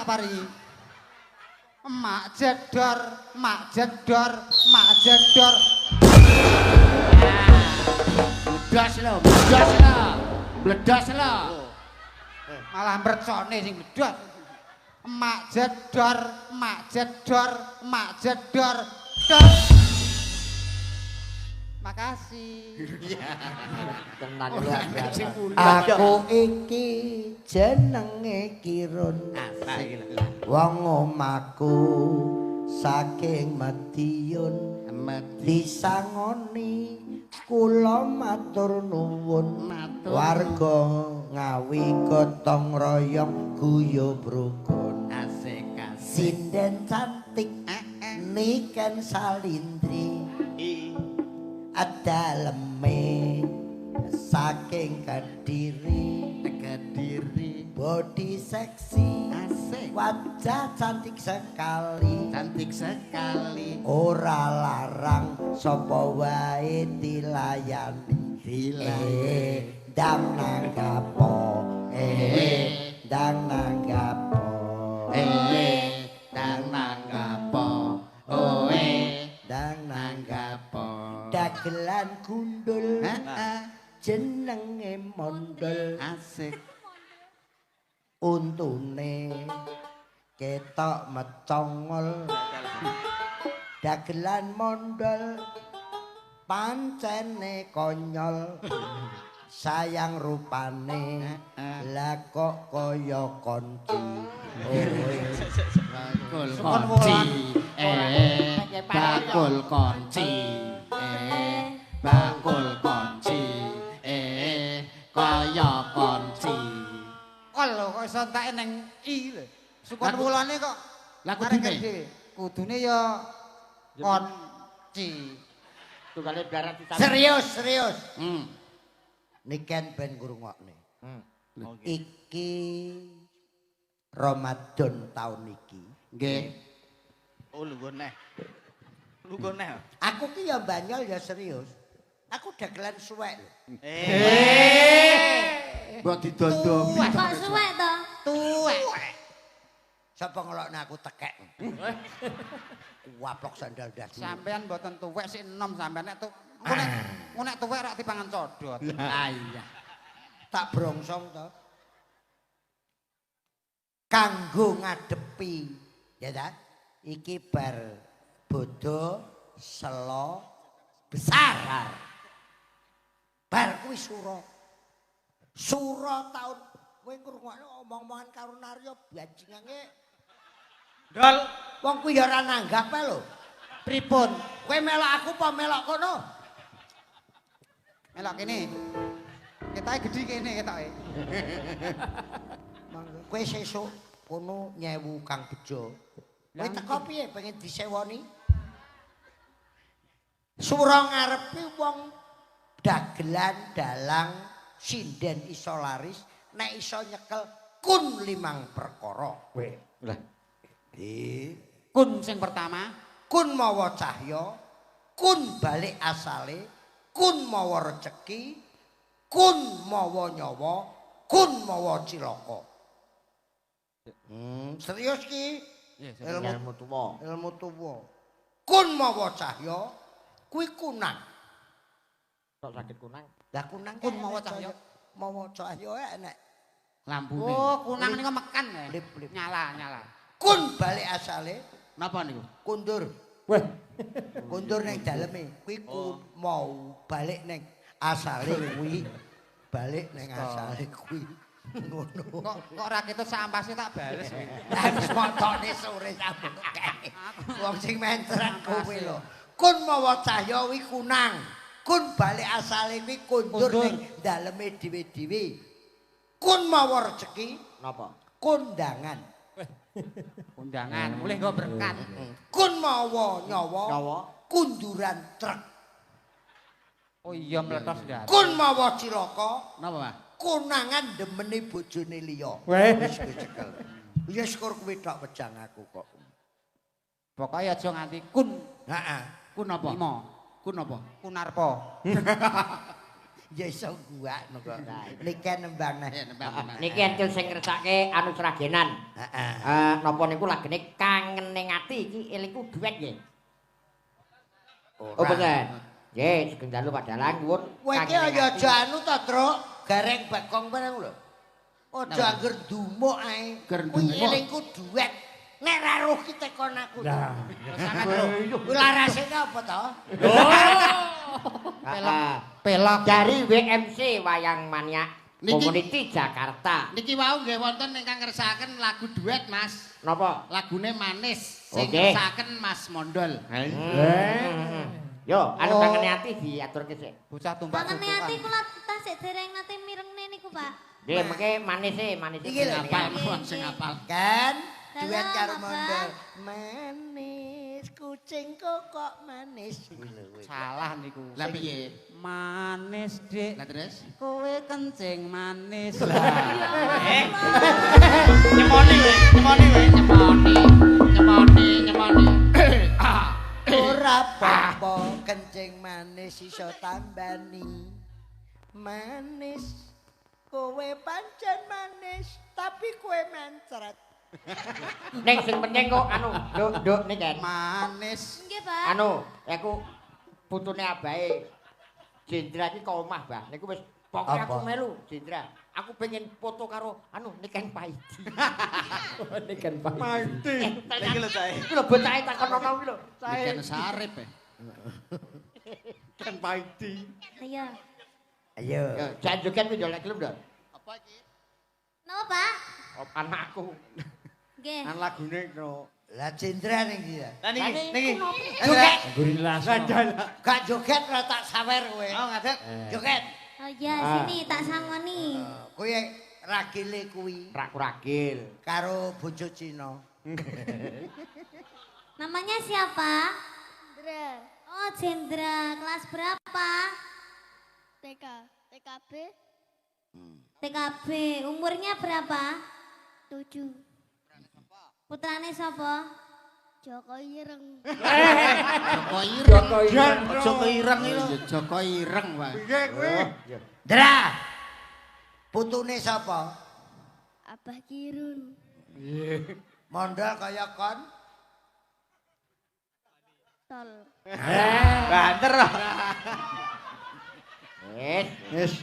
S6: Mak jedor, mak jedor, mak jedor.
S4: Bledas lho, bledas lho. Bledas lho.
S6: Malah mercone sing bledos. Mak jedor, mak jedor, mak jedor. Dor. Makasih.
S5: Tenan luar biasa.
S2: Aku iki jenenge Kirun. Wong omahku saking Madiun. Disangoni kula matur nuwun. Warga Ngawi gotong royong guyub rukun.
S4: Asik.
S2: Sinden cantik niken salindri. Adaleme saking Kediri, body seksi, wajah cantik sekali, ora larang sapa wae dilayani, dang nanggapo, dang nanggapo,
S4: Dang nanggapo,
S2: dang nanggapo.
S4: nanggapo.
S2: Dagelan gundul jenenge mondol
S4: Asik.
S2: untune ketok mecongol dagelan mondol pancene konyol sayang rupane lah kok kaya konci
S4: Bakul konci. Bakul konci. Bakul konci. Kaya konci.
S6: Kol lho kok iso entake ning I lho. Sukon wulane kok.
S4: Lah kudune?
S6: Kudune ya konci.
S5: Tunggalé darat di
S2: serius
S4: Hmm.
S2: niken ben ngrungokne iki Ramadan tahun iki
S4: Nggih.
S6: Oh lungguh neh. Lungguh neh.
S2: aku ki ya banyol ya serius aku dagelan suwek lho
S4: Mbok didodomi.
S1: Kok suwek to?
S6: Tuwek.
S2: sapa ngelokne aku tekek waplok sandal dasi
S6: Sampean mboten tuwek sik enom sampean nek nek tuwek rak dipangan codot.
S4: Ah iya.
S2: tak brongsong to kanggo ngadepi ya ta iki bar bodho selo besar bar kuwi sura taun kowe ngrungokno omong-omongan karo Naryo bajingange
S6: Dol,
S2: wong kuwi ya ora nanggap ae lho
S6: pripun?
S2: kowe melok aku apa melok kono
S6: Melok kene. Ketoke gedhi kene ketoke.
S2: kowe sesuk kono nyewu Kang Bejo kowe teko piye pengen disewoni sura ngarepe wong dagelan dalang sinden iso laris nek iso nyekel kun 5 perkara
S5: Lah.
S6: Kun sing pertama,
S2: kun mawa cahya kun balik asale kun mawa rejeki kun mawa nyawa kun mawa cilaka serius ki
S5: Ilmu tuwa.
S2: ilmu tuwa kun mawa cahya kuwi kunang
S5: Kok sakit kunang?
S2: lah kunang
S6: kun mawa cahya.
S2: mawa cahya enek
S4: Lampune.
S6: Oh, kunang niku mekan ya.
S2: Lip.
S6: Nyala.
S2: kun balik asale
S4: Napa niku?
S2: kundur
S5: Weh.
S2: kundur ning daleme kuwi mau balik ning asale kuwi balik ning asale kuwi ngono
S6: Kok ora ketut sampase tak bales.
S2: wis motone sore sampun kae wong sing mentran kowe lho kun mawa cahya kuwi kunang kun balik asale kuwi kundur ning daleme dhewe-dhewe kun mawa rejeki
S5: Napa?
S2: kondangan
S6: Undangan, mulih nggo berkat.
S2: kun mawa nyawa
S5: Nyawa.
S2: kunduran truk
S6: Oh iya meletos ndak.
S2: kun mawa cilaka
S4: Napa, Pak?
S2: konangan demene bojone liya
S5: Weh.
S2: wis cekel ya syukur kowe tok wejang aku kok
S6: Pokoke aja nganti kun
S2: heeh
S4: Kun apa?
S6: lima.
S4: Kun apa?
S6: Kunarpa.
S2: ya iso guakno kok niken nembang
S4: Ya nembang.
S5: Niki encil sing ngersake anu seragenan.
S2: heeh
S5: Napa niku lagene kangen ning Ngeniati iki elingku duet nggih. Oh bener. Nggih, sugeng dalu padalan nuwun.
S2: Kowe iki aja anu to, Truk. Gareng bakong bareng lho. Aja angger ndumuk ae. Kuwi elingku duet. Nek ra roh ki tekon aku.
S3: Lah,
S2: kuwi larasane apa to?
S5: Pelok dari WMC Wayang Maniak
S4: Niki-
S5: Community Jakarta.
S4: Niki wau nggih wonten ingkang ngersakaken lagu duet, Mas.
S5: Napa?
S4: Lagune Manis sing
S5: Oke.
S4: ngersakaken Mas Mondol.
S5: Yo, anu Kang Ngeniati diaturke sik.
S6: Bocah tumbak
S1: Kangen ati kula tasik dereng nate mirengne niku, Pak.
S5: Nggih, mengke manis e.
S2: Iki lho,
S4: Apal
S1: Nggih,
S4: kon
S1: nggih.
S4: sing apal.
S2: Kan
S1: Dalam
S2: duet karo
S1: apa?
S2: mondol. Manis kucingku kok manis.
S6: Salah niku.
S4: Lah piye?
S7: Manis dik,
S4: Lah terus?
S7: kowe kencing manis.
S4: Nyemoni we, nyemoni we, nyemoni. Nyemoni.
S2: Ora apa-apa kencing manis iso tambani. Manis. Kowe pancen manis, tapi kowe mencret.
S5: Ning sing penting kok anu, nduk nih kan.
S4: Manis.
S1: Nggih, Pak.
S5: Anu, aku putune abahe Jendra iki kok omah, Mbah. Niku wis pokoke aku
S2: Apa?
S5: melu, Jendra. Aku pengen foto karo anu Niken Paidi.
S3: Niken Paidi.
S5: Iki lho cahe. Iki lho bocahe takon ono iki lho.
S4: Bikin sarip ya.
S5: Niken Paidi.
S1: Ayo.
S2: Ayo.
S5: Ya, jan joget kuwi yo lek gelem, Nduk.
S4: Apa iki?
S1: Napa, Pak?
S5: Anakku.
S1: Nggih.
S5: Kan lagune no.
S2: Lah Jendra ning iki ya.
S6: Lah niki.
S2: Joget.
S3: Guri las.
S2: Gak joget ora tak sawer kowe.
S6: Oh, ngadeg.
S2: Joget.
S1: Oh iya, sini tak sangoni.
S2: Kowe ragile kuwi
S5: Ragil.
S2: karo bojo Cina.
S1: Namanya siapa?
S8: Dra,
S1: Oh, Jendra. Kelas berapa?
S8: TK, TKB
S1: TKB. Umurnya berapa?
S8: 7,
S1: Putrane sapa?
S8: Joko Ireng.
S4: Joko Ireng.
S3: Joko Ireng.
S4: Joko Ireng iki lho. Joko Ireng, Pak.
S2: Dra. Putune sapa?
S8: Abah Kirun.
S2: Mondol kaya kon.
S8: Tol.
S6: Banter.
S5: Wis.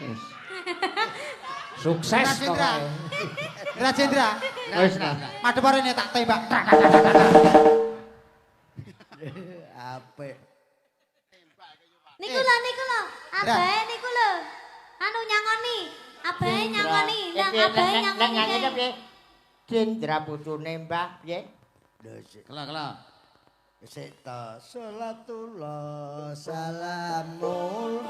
S3: Sukses
S6: Jendra.
S3: pokoknya.
S6: Rajendra.
S5: Wis.
S6: Madhep arene tak tembak.
S2: Apik.
S1: Niku lho. Abahe niku lho. Anu nyangoni. Abahe nyangoni. Lah abahe nyangoni.
S5: Nyanyi piye? Jendra putune Mbah piye?
S2: Lho sik.
S4: Kela.
S2: Sik ta salatullah salamul.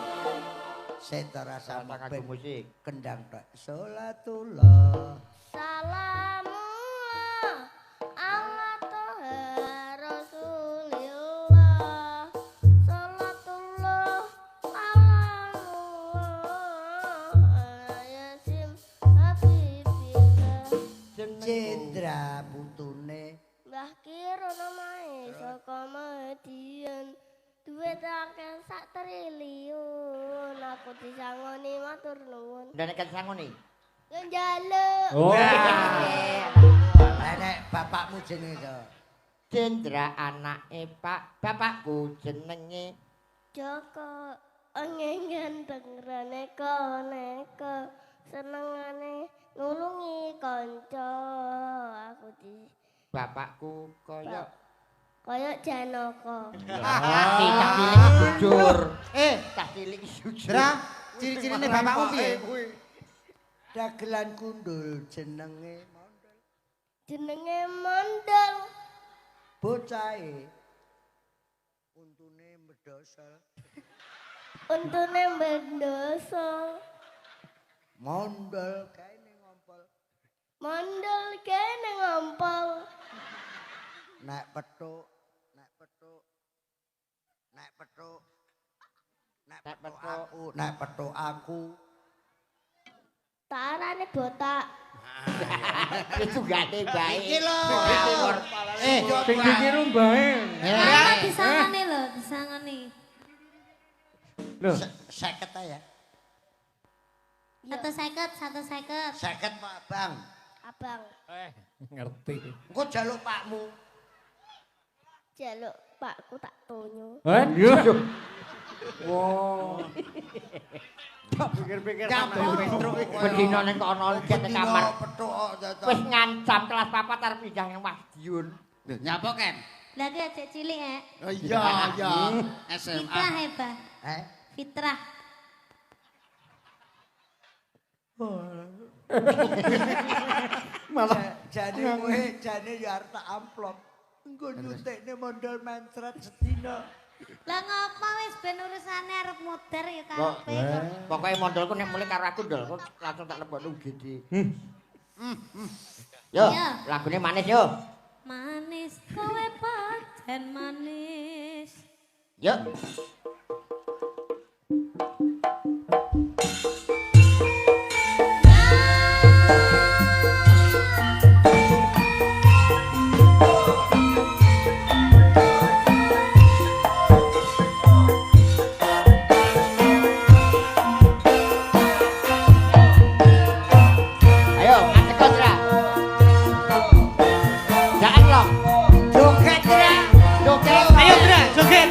S2: Sik ta rasa
S5: Lagu
S2: ben
S5: musik.
S2: kendang tok. Salatullah.
S8: Salamullah ala toha Rasulillah. Salatullah salamullah Yasin Habibillah.
S2: Jendra putune
S8: Mbah Kirun omahe saka Madian. Duit akeh sak triliun. Aku disangoni matur nuwun.
S5: Ndane kan sangoni.
S8: Yo njaluk.
S3: Oh.
S2: Lah nek bapakmu jenenge to.
S5: Jendra anake bapakku jenenge
S8: Joko engengan tengrane koneko senengane nulungi kanca. Aku di
S5: bapakku kaya
S8: Janaka.
S5: cah cilik jujur. Cah cilik jujur.
S6: Dra, ciri-cirine bapakmu piye?
S2: Dagelan kundul jenenge mondol.
S8: Jenenge Mondol.
S2: Bocahe untune medhosol.
S8: Untune mendoso.
S2: Mondol kaene ngompol.
S8: Mondol kene ngompol.
S2: Nek petuk aku
S8: Tarane botak.
S5: Itu gane bae.
S2: iki lho.
S3: Sing dikiru bae.
S1: Apa disangoni lho, disangoni.
S3: Lho,
S2: 50 ta ya.
S1: 150.
S2: 50 Pak Bang.
S8: Abang.
S3: ngerti.
S2: Engko jaluk pakmu.
S8: jaluk pakku tak tonyo.
S3: Wow. Pikir-pikir
S5: Bedino ning kono jet ning kamar.
S2: Petuk kok dadak.
S5: Wis ngancam kelas 4 arep pindah nang Madiun.
S4: Lho, nyapa Ken?
S1: Lagi aja cilik
S4: Oh iya, iya. SMA.
S1: Fitrah hebat. Fitrah.
S2: Malah jane kowe jane ya arep tak amplop. Engko nyutekne mondol mencret sedina.
S1: Lah ngapa wis ben urusane arep muter ya kabeh.
S5: Pokoke mondolku nek mulih karo aku ndol, langsung tak lebokno UGD. Yo, lagune manis yo.
S1: Manis kowe pancen manis.
S5: Yo.
S6: Ayo, Dra, joget.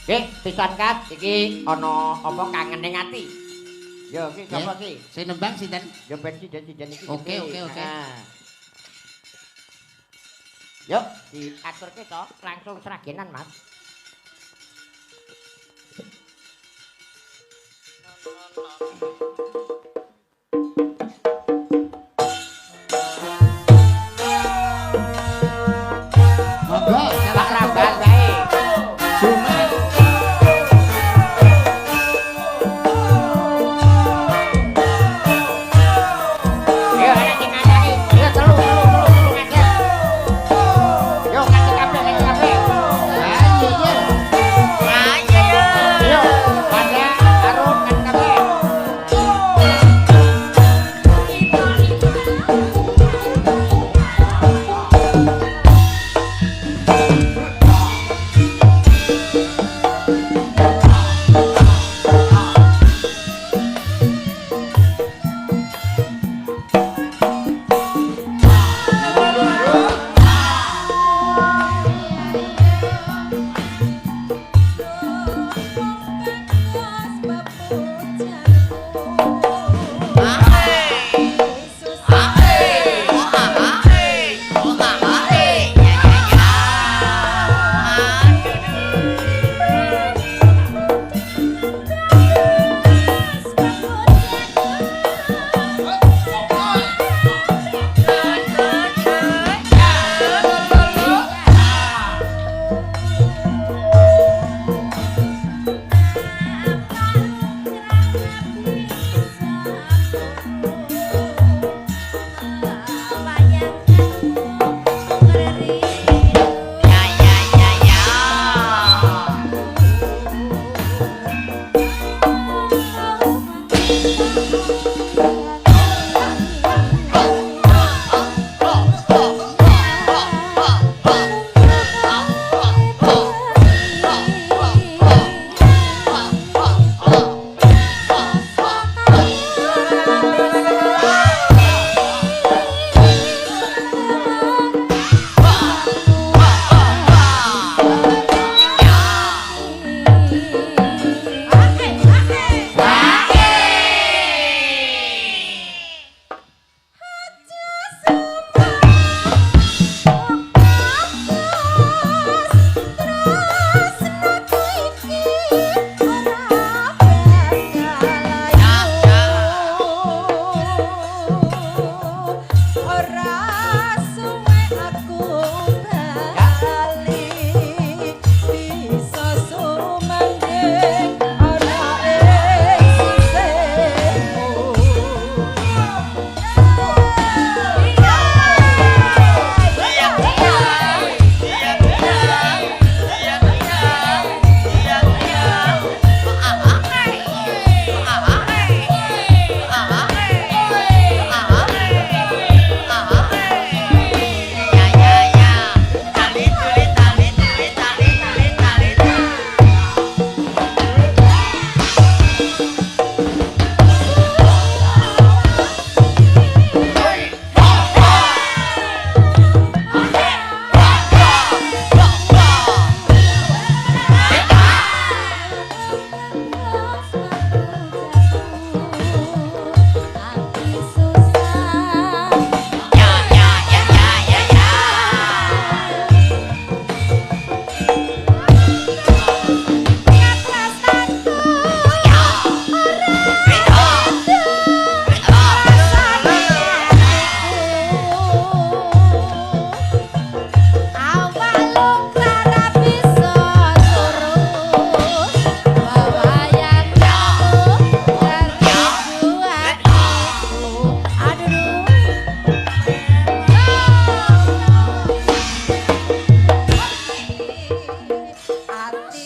S5: Nggih, pisan Kat, iki ana apa kangen ning ati. Yo, iki sapa iki?
S4: Sing nembang sinten?
S5: Yo ben sinden iki.
S4: Oke.
S5: Yo, diaturke to, langsung seragenan, Mas.
S4: Monggo,
S5: Pak Ramban bae. Yo, ana sing ngandani. Yo, telu ngajar. Yo, kasih kabeh, kasih kabeh. Yo, pada arung kan kabeh.
S1: Asik